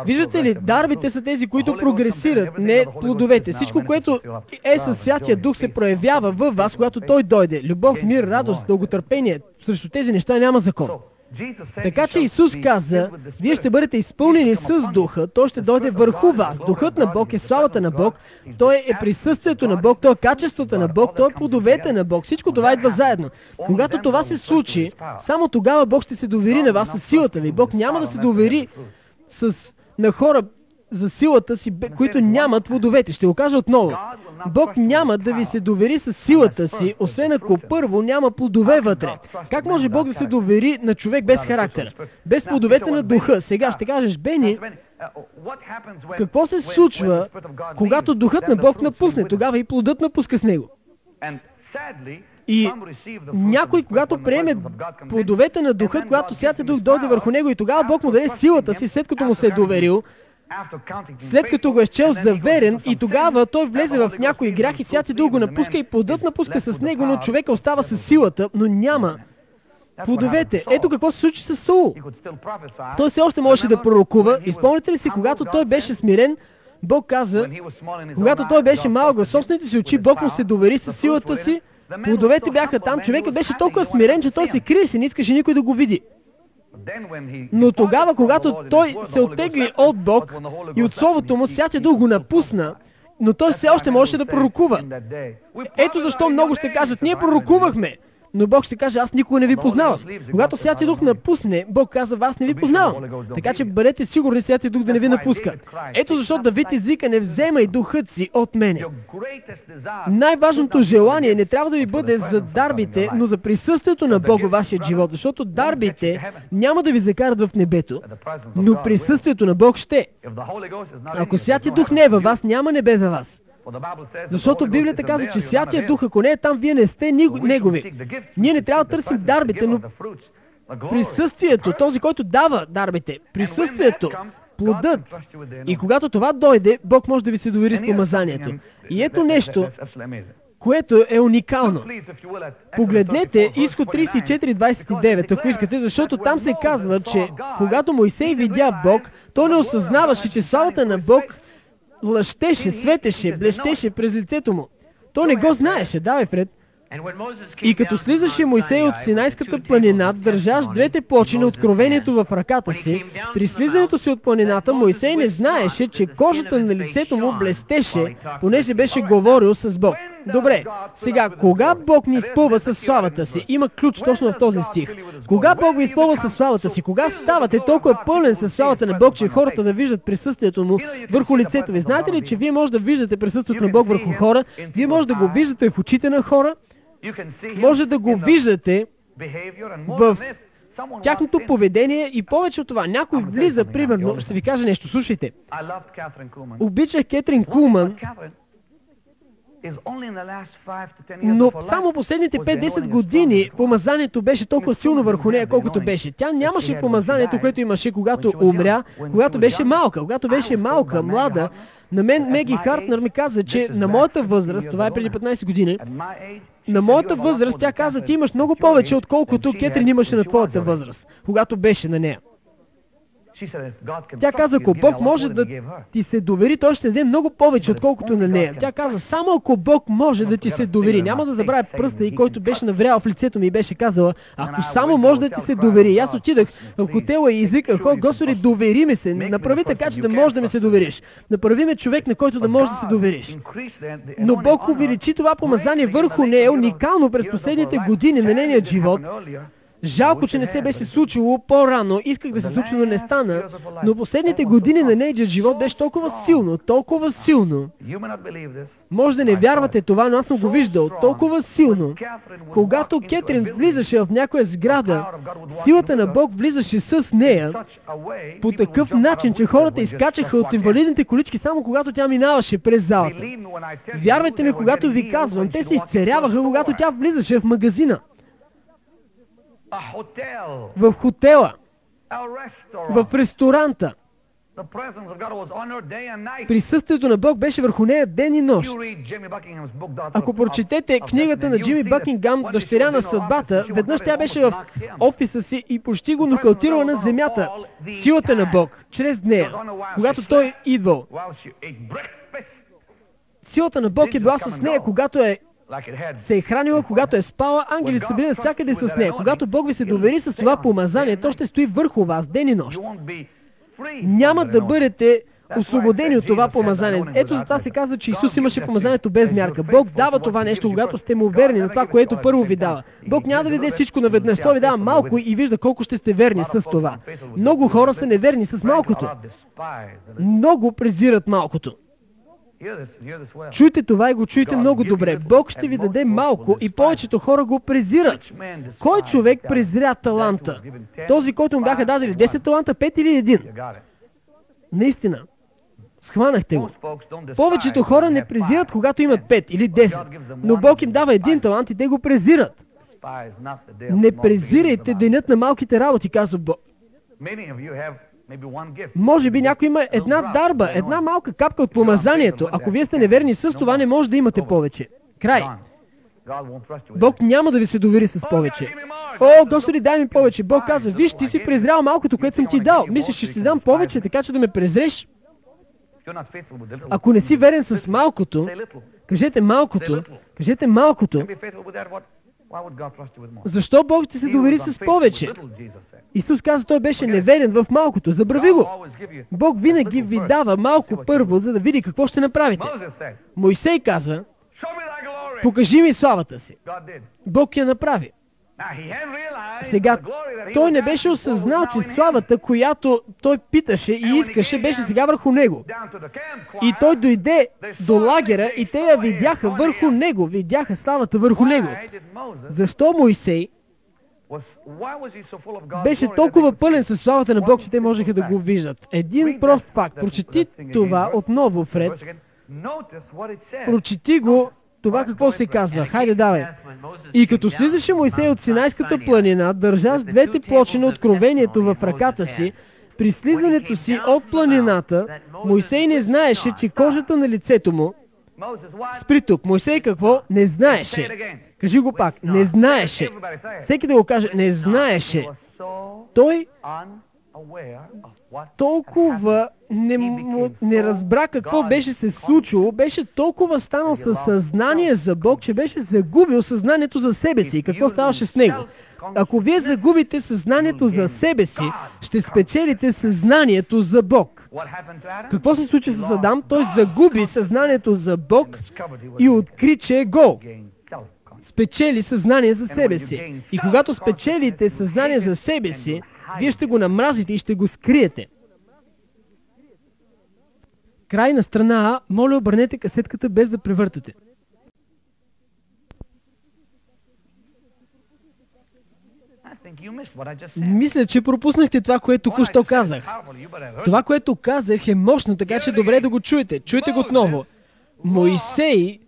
Виждате ли, дарбите са тези, които прогресират, не плодовете. Всичко, което е със Святия Дух, се проявява във вас, когато Той дойде. Любов, мир, радост, дълготърпение. Срещу тези неща няма закон. Така че Исус каза, вие ще бъдете изпълнени с Духа, Той ще дойде върху вас. Духът на Бог е славата на Бог, Той е присъствието на Бог, Той е качеството на Бог, Той е плодовете на Бог. Всичко това идва заедно. Когато това се случи, само тогава Бог ще се довери на вас със силата ви. Бог няма да се довери на хора за силата си, които нямат плодовете. Ще го кажа отново. Бог няма да ви се довери с силата си, освен ако първо няма плодове вътре. Как може Бог да се довери на човек без характер? Без плодовете на духа. Сега ще кажеш, Бени, какво се случва, когато духът на Бог напусне? Тогава и плодът напуска с него. И някой, когато приеме плодовете на духа, когато Святия Дух дойде върху него и тогава Бог му даде силата си, след като му се е доверил, след като го е счел за верен и тогава той влезе в някой грях и Святия Дух го напуска и плодът напуска с него, но човека остава с силата, но няма плодовете. Ето какво се случи с Саул. Той все още можеше да пророкува. Изпомните ли си, когато той беше смирен, Бог каза, когато той беше малък в собствените си очи, Бог му се довери с силата си, плодовете бяха там, човекът беше толкова смирен, че той се криеше, не искаше никой да го види. Но тогава, когато той се оттегли от Бог и от Словото му, Святия Дух го напусна, но той все още можеше да пророкува. Ето защо много ще кажат, ние пророкувахме. Но Бог ще каже, аз никога не ви познавам. Когато Святия Дух напусне, Бог казва, аз не ви познавам. Така че бъдете сигурни Святия Дух да не ви напуска. Ето защо Давид извика, не вземай духът си от мене. Най-важното желание не трябва да ви бъде за дарбите, но за присъствието на Бог във вашия живот. Защото дарбите няма да ви закарат в небето, но присъствието на Бог ще. Ако Святия Дух не е във вас, няма небе за вас. Защото Библията казва, че Святия Дух, ако не е там, вие не сте Негови. Ние не трябва да търсим дарбите, но присъствието, този, който дава дарбите, присъствието, плодът. И когато това дойде, Бог може да ви се довери с помазанието. И ето нещо, което е уникално. Погледнете Изход 34:29, ако искате, защото там се казва, че когато Мойсей видя Бог, той не осъзнаваше, че славата на Бог лъщеше, светеше, блещеше през лицето му. Той не го знаеше, давай Фред. И като слизаше Мойсей от Синайската планина, държащ двете плочи на откровението в ръката си, при слизането си от планината, Мойсей не знаеше, че кожата на лицето му блестеше, понеже беше говорил с Бог. Добре, сега, кога Бог ни изпълва със славата си? Има ключ точно в този стих. Кога Бог ви изпълва със славата си? Кога ставате толкова пълен със славата на Бог, че хората да виждат присъствието му върху лицето ви? Знаете ли, че вие може да виждате присъствието на Бог върху хора? Вие може да го виждате в очите на хора? Може да го виждате в тяхното поведение и повече от това. Някой влиза, примерно, ще ви кажа нещо, слушайте. Обичах Кетрин Кулман, но само последните 5-10 години помазанието беше толкова силно върху нея, колкото беше. Тя нямаше помазанието, което имаше, когато умря, когато беше малка. Когато беше малка, млада, на мен Меги Хартнер ми каза, че на моята възраст, това е преди 15 години, на моята възраст тя каза, ти имаш много повече, отколкото Кетрин имаше на твоята възраст, когато беше на нея. Тя каза, ако Бог може да ти се довери, той ще даде много повече, отколкото на нея. Тя каза, само ако Бог може да ти се довери. Няма да забравя пръста и който беше наврял в лицето ми и беше казала, ако само може да ти се довери. И аз отидах в хотела и извиках, Господи, довери ми се. Направи така, че да може да ми се довериш. Направи ме човек, на който да може да се довериш. Но Бог увеличи това помазание върху нея уникално през последните години на нейния живот. Жалко, че не се беше случило по-рано. Исках да се случи, но не стана. Но последните години на нейния живот беше толкова силно, толкова силно. Може да не вярвате това, но аз съм го виждал. Толкова силно. Когато Кетрин влизаше в някоя сграда, силата на Бог влизаше с нея по такъв начин, че хората изкачаха от инвалидните колички само когато тя минаваше през залата. Вярвайте ми, когато ви казвам, те се изцеряваха, когато тя влизаше в магазина. В хотела, в ресторанта. Присъствието на Бог беше върху нея ден и нощ. Ако прочетете книгата на Джими Бъкингам «Дъщеря на съдбата», веднъж тя беше в офиса си и почти го нокаутирала на земята. Силата на Бог, чрез нея, когато той идвал. Силата на Бог е била с нея, когато е се е хранила, когато е спала, ангелите са били навсякъде с нея. Когато Бог ви се довери с това помазание, то ще стои върху вас ден и нощ. Няма да бъдете освободени от това помазание. Ето затова се казва, че Исус имаше помазанието без мярка. Бог дава това нещо, когато сте му верни на това, което първо ви дава. Бог няма да ви даде всичко наведнъж. Той ви дава малко и вижда колко ще сте верни с това. Много хора са неверни с малкото. Много презират малкото. Чуйте това и го чуйте много добре. Бог ще ви даде малко и повечето хора го презират. Кой човек презря таланта? Този, който му бяха дадели 10 таланта, 5 или 1? Наистина. Схванахте го. Повечето хора не презират, когато имат 5 или 10. Но Бог им дава 1 талант и те го презират. Не презирайте денят на малките работи, казва Бог. Може би някой има една дарба, една малка капка от помазанието. Ако вие сте неверни с това, не може да имате повече. Край. Бог няма да ви се довери с повече. О, Господи, дай ми повече. Бог каза, виж, ти си презрял малкото, което съм ти дал. Мислиш, ще ти дам повече, така че да ме презреш? Ако не си верен с малкото, кажете малкото, кажете малкото. Защо Бог ще се довери с повече? Исус каза, той беше неверен в малкото. Забрави го. Бог винаги ви дава малко първо, за да види какво ще направите. Мойсей каза, покажи ми славата си. Бог я направи. Сега, той не беше осъзнал, че славата, която той питаше и искаше, беше сега върху него. И той дойде до лагера и те я видяха върху него. Видяха славата върху него. Защо Мойсей беше толкова пълен със славата на Бог, че те можеха да го виждат? Един прост факт. Прочети това отново, Фред. Прочети го това какво се казва. Хайде, давай. И като слизаше Мойсей от Синайската планина, държаш двете плочи на откровението в ръката си, при слизането си от планината, Мойсей не знаеше, че кожата на лицето му... Спри тук. Мойсей какво? Не знаеше. Кажи го пак. Не знаеше. Всеки да го каже, не знаеше. Той толкова не разбра какво беше се случило, беше толкова станал със съзнание за Бог, че беше загубил съзнанието за себе си. И какво ставаше с него? Ако вие загубите съзнанието за себе си, ще спечелите съзнанието за Бог. Какво се случи с Адам? Той загуби съзнанието за Бог и откри, че е гол. Спечели съзнание за себе си. И когато спечелите съзнание за себе си, вие ще го намразите и ще го скриете. Край на страна А, моля обърнете касетката без да превъртате. Мисля, че пропуснахте това, което току-що казах. Това, което казах е мощно, така че добре да го чуете. Чуйте го отново. Мойсей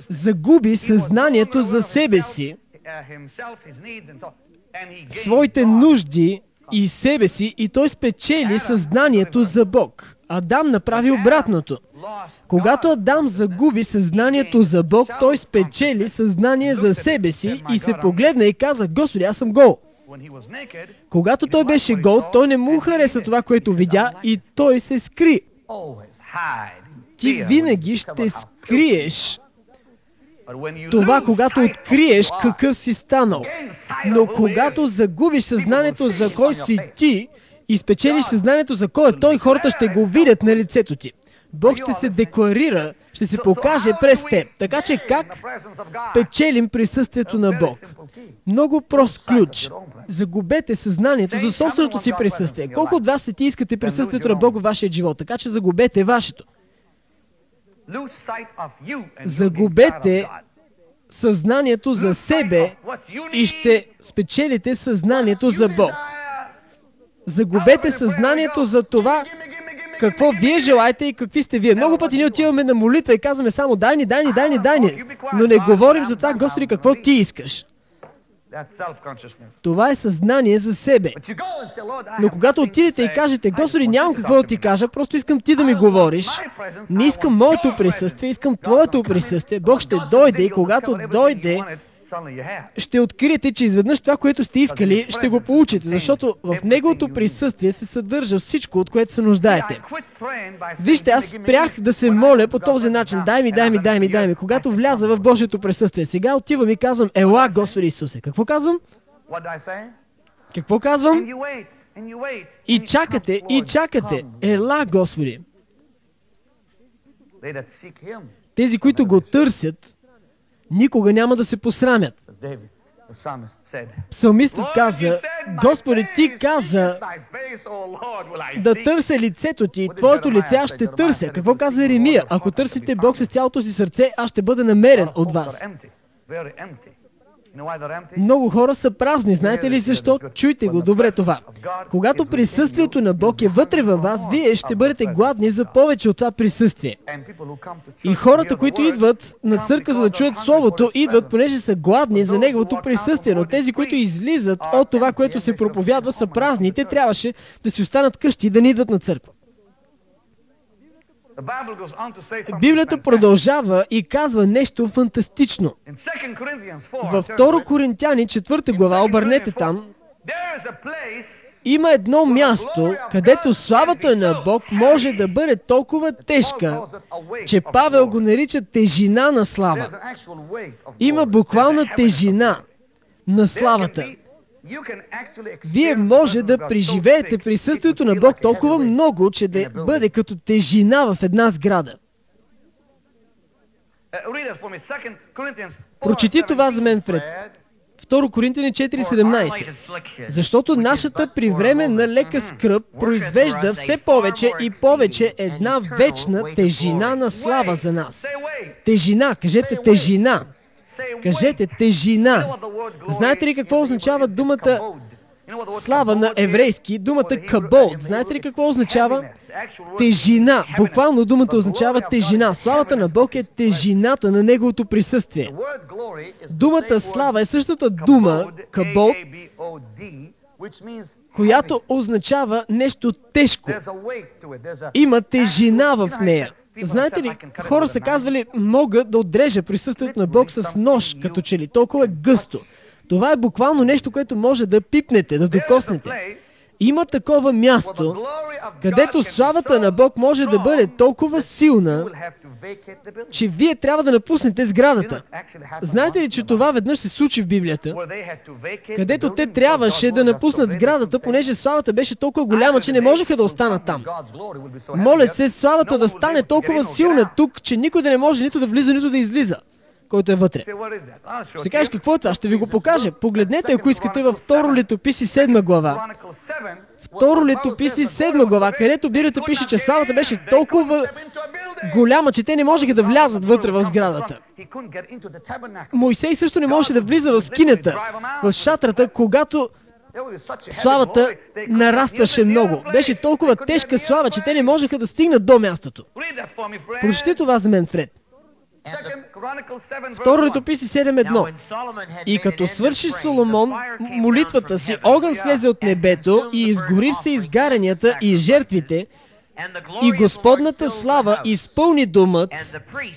загуби съзнанието за себе си, своите нужди и себе си, и той спечели съзнанието за Бог. Адам направи обратното. Когато Адам загуби съзнанието за Бог, той спечели съзнание за себе си и се погледна и каза, Господи, аз съм гол. Когато той беше гол, той не му хареса това, което видя и той се скри. Ти винаги ще скриеш това, когато откриеш какъв си станал. Но когато загубиш съзнанието за кой си ти и спечелиш съзнанието за кой е той, хората ще го видят на лицето ти. Бог ще се декларира, ще се покаже през теб. Така че как печелим присъствието на Бог? Много прост ключ. Загубете съзнанието за собственото си присъствие. Колко от вас ти искате присъствието на Бог във вашия живот? Така че загубете вашето. Загубете съзнанието за себе и ще спечелите съзнанието за Бог. Загубете съзнанието за това, какво вие желаете и какви сте вие. Много пъти ние отиваме на молитва и казваме само дай ни. Но не говорим за това, Господи, какво ти искаш. Това е съзнание за себе. Но когато отидете и кажете, Господи, нямам какво да ти кажа, просто искам ти да ми говориш, не искам моето присъствие, искам Твоето присъствие, Бог ще дойде и когато дойде, ще откриете, че изведнъж това, което сте искали, ще го получите, защото в Неговото присъствие се съдържа всичко, от което се нуждаете. Вижте, аз спрях да се моля по този начин. Дай ми. Когато вляза в Божието присъствие, сега отивам и казвам, ела, Господи Исусе. Какво казвам? Какво казвам? И чакате. Ела, Господи. Тези, които го търсят, никога няма да се посрамят. Псалмистът каза, Господи, Ти каза да търся лицето Ти, Твоето лице аз ще търся. Какво каза Еремия? Ако търсите Бог с цялото си сърце, аз ще бъда намерен от вас. Много хора са празни. Знаете ли защо? Чуйте го добре това. Когато присъствието на Бог е вътре във вас, вие ще бъдете гладни за повече от това присъствие. И хората, които идват на църква, за да чуят Словото, идват, понеже са гладни за Неговото присъствие. Но тези, които излизат от това, което се проповядва, са празни. Те трябваше да си останат къщи и да не идват на църква. Библията продължава и казва нещо фантастично. Във 2 Коринтяни, 4 глава, обърнете там, има едно място, където славата на Бог може да бъде толкова тежка, че Павел го нарича тежина на слава. Има буквална тежина на славата. Вие може да преживеете присъствието на Бог толкова много, че да бъде като тежина в една сграда. Прочети това за мен, Фред. 2 Коринтяни 4:17. Защото нашата привременна лека скръб произвежда все повече и повече една вечна тежина на слава за нас. Тежина, кажете тежина. Кажете тежина. Знаете ли какво означава думата слава на еврейски? Думата кабод. Знаете ли какво означава? Тежина. Буквално думата означава тежина. Славата на Бог е тежината на Неговото присъствие. Думата слава е същата дума, кабод, която означава нещо тежко. Има тежина в нея. Знаете ли, хора са казвали, мога да отрежа присъствието на Бог с нож, като че ли толкова е гъсто. Това е буквално нещо, което може да пипнете, да докоснете. Има такова място, където славата на Бог може да бъде толкова силна, че вие трябва да напуснете сградата. Знаете ли, че това веднъж се случи в Библията, където те трябваше да напуснат сградата, понеже славата беше толкова голяма, че не можеха да останат там. Моля се, славата да стане толкова силна тук, че никой да не може нито да влиза, нито да излиза, който е вътре. Ще кажеш, какво е това? Ще ви го покажа. Погледнете, ако искате, във 2 Летописи 7 глава. 2 Летописи 7 глава, където Библията пише, че славата беше толкова голяма, че те не можеха да влязат вътре в сградата. Моисей също не можеше да влиза в скинята, в шатрата, когато славата нарастваше много. Беше толкова тежка слава, че те не можеха да стигнат до мястото. Прочети това за мен, Фред. 2 Летописи 7:1. И като свърши Соломон молитвата си, огън слезе от небето и изгори все изгарянията и жертвите, и Господната слава изпълни домът,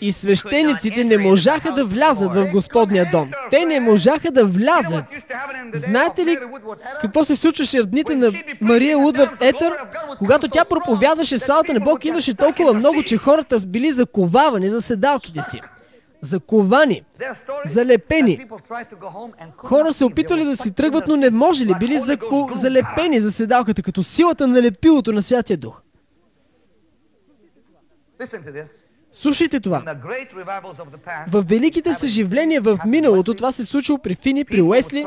и свещениците не можаха да влязат в Господния дом. Те не можаха да влязат. Знаете ли какво се случваше в дните на Мария Удвард Етър? Когато тя проповядваше славата на Бог, идваше толкова много, че хората били заковавани за седалките си. Заковани, залепени. Хора се опитвали да си тръгват, но не можели. Били залепени за седалката, като силата на лепилото на Святия Дух. Слушайте това. В великите съживления в миналото, това се случило при Фини, при Уесли,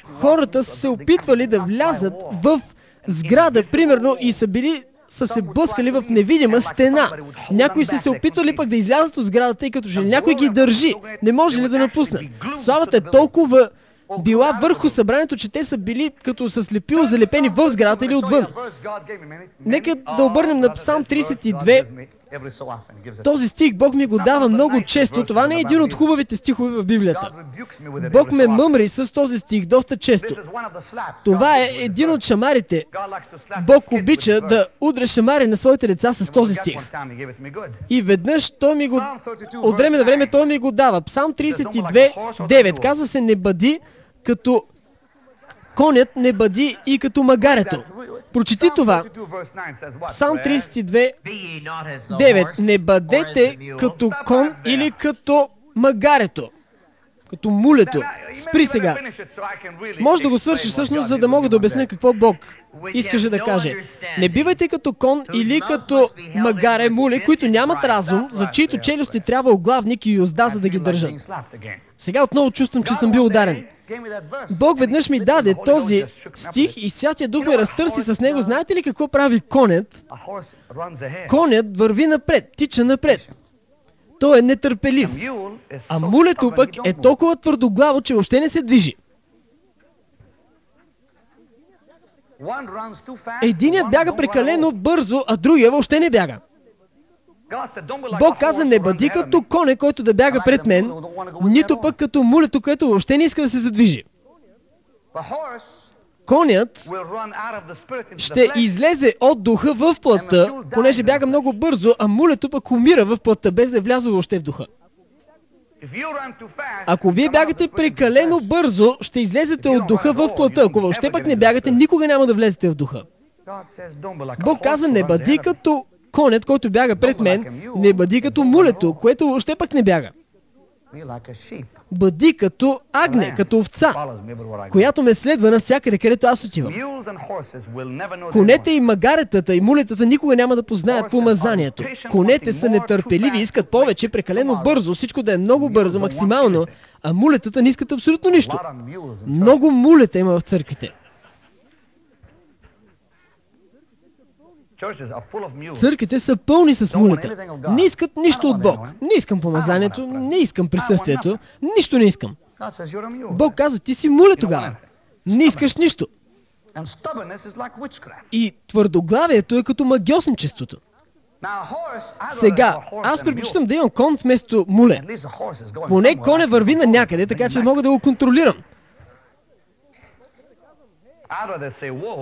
хората са се опитвали да влязат в сграда, примерно, и са се блъскали в невидима стена. Някои са се опитвали пък да излязат от сградата, и като че някой ги държи. Не може ли да напуснат? Славата е толкова била върху събранието, че те са били като с лепило залепени в сградата или отвън. Нека да обърнем на Псалм 32, Този стих Бог ми го дава много често. Това не е един от хубавите стихове в Библията. Бог ме мъмри с този стих доста често. Това е един от шамарите. Бог обича да удря шамари на своите деца с този стих. И веднъж от време на време той ми го дава. Псалм 32:9 казва се: не бъди като конят, не бъди и като магарето. Прочети това. Псалм 32:9. Не бъдете като кон или като магарето. Като мулето. Спри сега. Може да го свършиш всъщност, за да мога да обясня какво Бог искаше да каже. Не бивайте като кон или като магаре, муле, които нямат разум, за чието челюсти трябва оглавник и юзда, за да ги държат. Сега отново чувствам, че съм бил ударен. Бог веднъж ми даде този стих и Святия Дух ме разтърси с него. Знаете ли какво прави конят? Конят върви напред, тича напред. Той е нетърпелив. А мулето пък е толкова твърдоглаво, че въобще не се движи. Единият бяга прекалено бързо, а другия въобще не бяга. Бог каза: не бъди като коне, който да бяга пред мен, нито пък като мулето, което въобще не иска да се задвижи. Конят ще излезе от духа в плътта, понеже бяга много бързо, а мулето пък умира в плътта, без да е влязло въобще в духа. Ако вие бягате прекалено бързо, ще излезете от духа в плътта. Ако въобще пък не бягате, никога няма да влезете в духа. Бог каза: не бъди като конят, който бяга пред мен, не бъди като мулето, което въобще пък не бяга. Бъди като агне, като овца, която ме следва навсякъде, където аз отивам. Конете и магаретата и мулетата никога няма да познаят помазанието. Конете са нетърпеливи, искат повече, прекалено бързо, всичко да е много бързо, максимално, а мулетата не искат абсолютно нищо. Много мулета има в църквите. Църквите са пълни с мулета. Не искат нищо от Бог. Не искам помазанието, не искам присъствието, нищо не искам. Бог казва: ти си муле тогава. Не искаш нищо. И твърдоглавието е като магьосничеството. Сега, аз предпочитам да имам кон вместо муле. Поне коне върви на някъде, така че мога да го контролирам.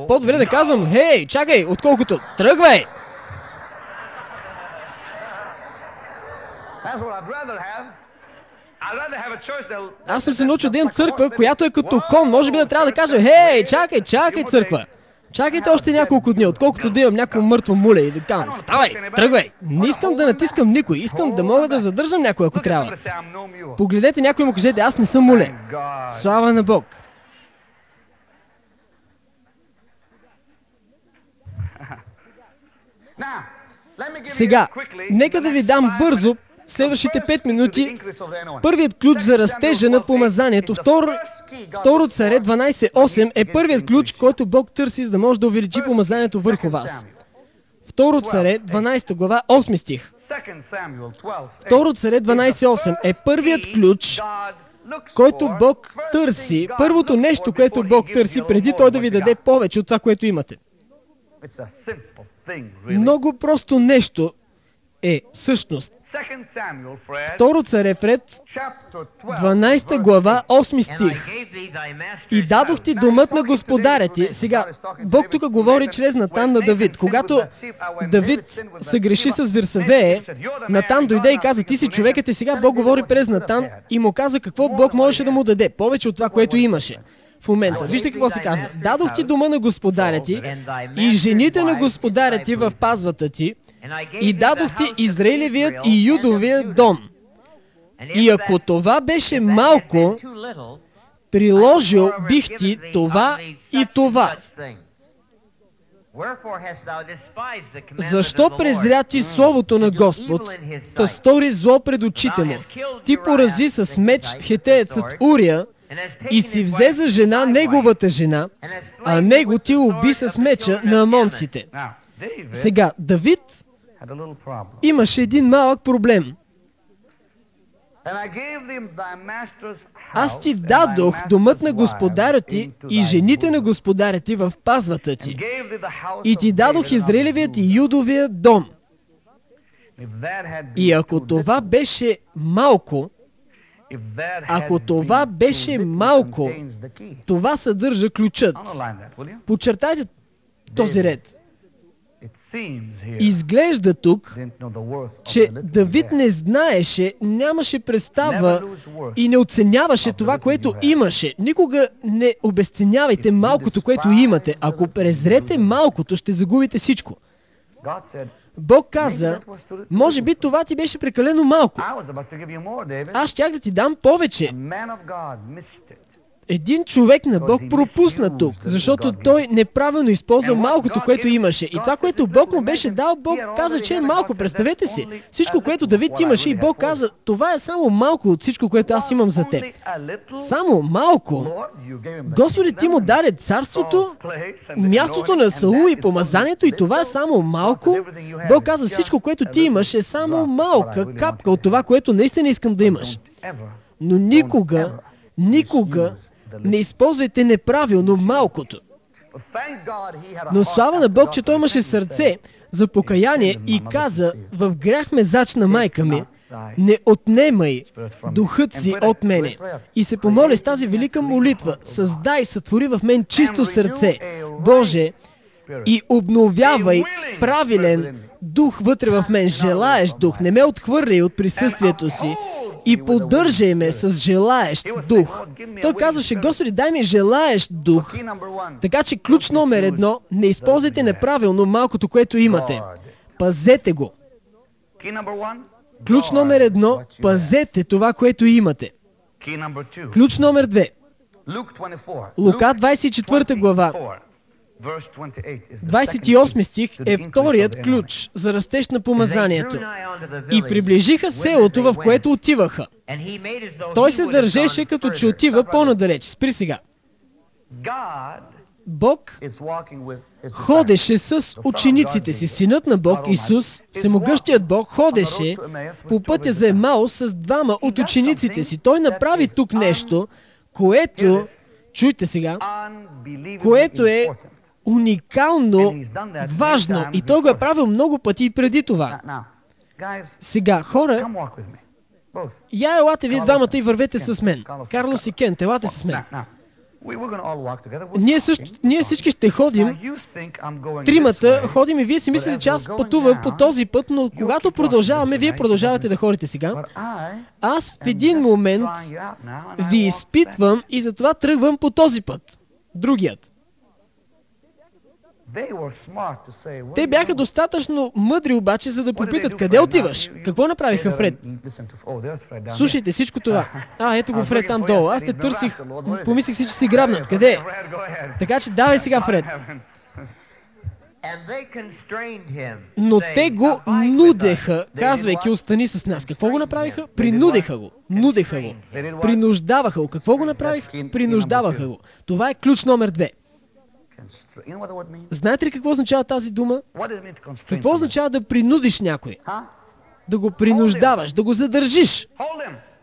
По-добре да казвам: хей, чакай, отколкото тръгвай! Аз съм се научил да имам църква, която е като кон. Може би да трябва да кажа: хей, чакай, църква! Чакайте още няколко дни, отколкото да имам някакво мъртво муле и да казвам: ставай, тръгвай! Не искам да натискам никой, искам да мога да задържам някой, ако трябва. Погледнете някой и му кажете: аз не съм муле. Слава на Бог! Сега, нека да ви дам бързо следващите 5 минути първият ключ за растежа на помазанието. Второ Царе 12:8 е първият ключ, който Бог търси, за да може да увеличи помазанието върху вас. Второ Царе 12 глава 8 стих. Второ Царе 12:8 е първият ключ, който Бог търси, първото нещо, което Бог търси, преди Той да ви даде повече от това, което имате. Много просто нещо е всъщност. Второ Царе, Фред, 12 глава, 8 стих. И дадох ти домът на господаря ти. Сега, Бог тук говори чрез Натан на Давид. Когато Давид се греши с Вирсавее, Натан дойде и каза: ти си човекът, и сега Бог говори през Натан и му каза какво Бог можеше да му даде. Повече от това, което имаше в момента. Вижте какво се казва. Дадох ти дома на господаря ти и жените на господаря ти в пазвата ти, и дадох ти Израилевият и Юдовият дом. И ако това беше малко, приложил бих ти това и това. Защо презря ти словото на Господ, та стори зло пред очите му? Ти порази с меч хетеецът Урия и си взе за жена неговата жена, а него ти уби с меча на амонците. Сега, Давид имаше един малък проблем. Аз ти дадох домът на господаря ти и жените на господаря ти в пазвата ти. И ти дадох Израилевият и Юдовият дом. И ако това беше малко, това съдържа ключът. Подчертайте този ред. Изглежда тук, че Давид не знаеше, нямаше представа и не оценяваше това, което имаше. Никога не обезценявайте малкото, което имате. Ако презрете малкото, ще загубите всичко. Бог каза, може би това ти беше прекалено малко. Аз щях да ти дам повече. Един човек на Бог пропусна тук, защото той неправилно използва малкото, което имаше. И това, което Бог му беше дал, Бог каза, че е малко. Представете си, всичко, което Давид имаше, и Бог каза, това е само малко от всичко, което аз имам за теб. Само малко. Господи, ти му даде царството, мястото на Саул и помазанието, и това е само малко. Бог каза, всичко, което ти имаш, е само малка капка от това, което наистина искам да имаш. Но никога не използвайте неправилно малкото. Но слава на Бог, че той имаше сърце за покаяние и каза, в грях ме зачна майка ми, не отнемай духът си от мене. И се помоли с тази велика молитва, създай, сътвори в мен чисто сърце, Боже, и обновявай правилен дух вътре в мен, желаеш дух, не ме отхвърляй от присъствието си, и поддържай ме с желаещ дух. Той казваше, Господи, дай ми желаещ дух. Така че ключ номер 1, не използвайте неправилно малкото, което имате. Пазете го. Ключ номер 1, пазете това, което имате. Ключ номер 2. Лука 24 глава. 28 стих е вторият ключ за растеж на помазанието. И приближиха селото, в което отиваха. Той се държеше, като че отива по-надалеч. Спри сега. Бог ходеше с учениците си. Синът на Бог, Исус, всемогъщият Бог, ходеше по пътя за Емаус с двама от учениците си. Той направи тук нещо, което, чуйте сега, което е уникално важно. И той го е правил много пъти и преди това. Сега, хора, елате вие двамата и вървете с мен. Карлос и Кент, елате с мен. Ние всички ще ходим. Тримата ходим и вие си мислите, че аз пътувам по този път, но когато продължаваме, вие продължавате да ходите сега. Аз в един момент ви изпитвам и затова тръгвам по този път. Другият. Те бяха достатъчно мъдри обаче, за да попитат, къде отиваш? Какво направиха Фред? Слушайте всичко това. Ето го Фред там долу. Аз те търсих, помислих си, че си грабнат. Къде е? Така че давай сега, Фред. Но те го нудеха, казвайки, остани с нас. Какво го направиха? Принудиха го. Нудеха го. Принуждаваха го. Какво го направиха? Принуждаваха го. Това е ключ номер 2. Знаете ли какво означава тази дума? Какво означава да принудиш някой? Да го принуждаваш, да го задържиш.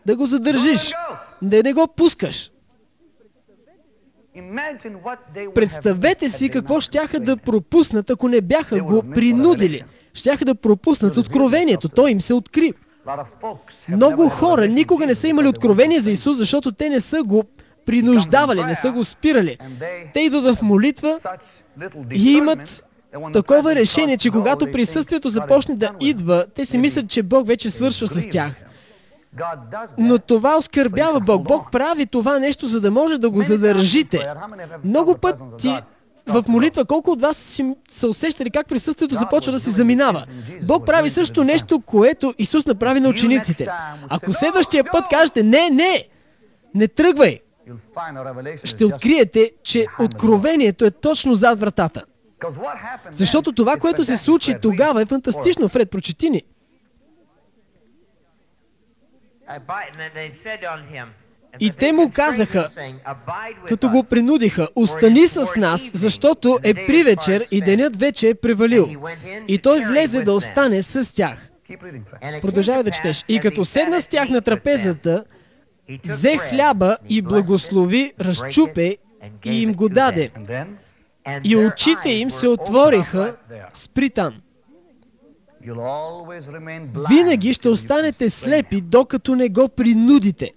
Да го задържиш. Да не го пускаш. Представете си какво щяха да пропуснат, ако не бяха го принудили. Щяха да пропуснат откровението. Той им се откри. Много хора никога не са имали откровение за Исус, защото те не са го принуждавали, не са го спирали. Те идват в молитва и имат такова решение, че когато присъствието започне да идва, те си мислят, че Бог вече свършва с тях. Но това оскърбява Бог. Бог прави това нещо, за да може да го задържите. Много пъти в молитва, колко от вас са усещали как присъствието започва да се заминава. Бог прави също нещо, което Исус направи на учениците. Ако следващия път кажете, не тръгвай, ще откриете, че откровението е точно зад вратата. Защото това, което се случи тогава, е фантастично. Фред, прочети ни. И те му казаха, като го принудиха, остани с нас, защото е привечер и денят вече е превалил. И той влезе да остане с тях. Продължавай да четеш. И като седна с тях на трапезата, взе хляба и благослови, разчупе и им го даде. И очите им се отвориха, спри там. Винаги ще останете слепи, докато не го принудите.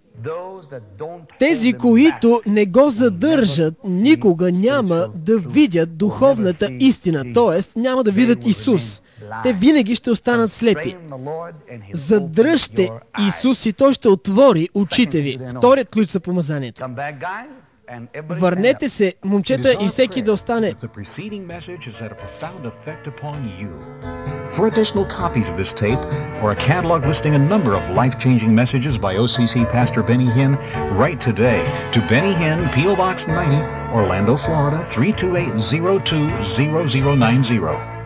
Тези, които не го задържат, никога няма да видят духовната истина, т.е. няма да видят Исус. Те винаги ще останат слепи. Задръжте Исус и Той ще отвори очите ви. Вторият ключ за помазанието. Върнете се, момчета, и всеки да остане. For additional copies of this tape or a catalog listing a number of life-changing messages by OCC Pastor Benny Hinn, write today to Benny Hinn, P.O. Box 90, Orlando, Florida 328020090.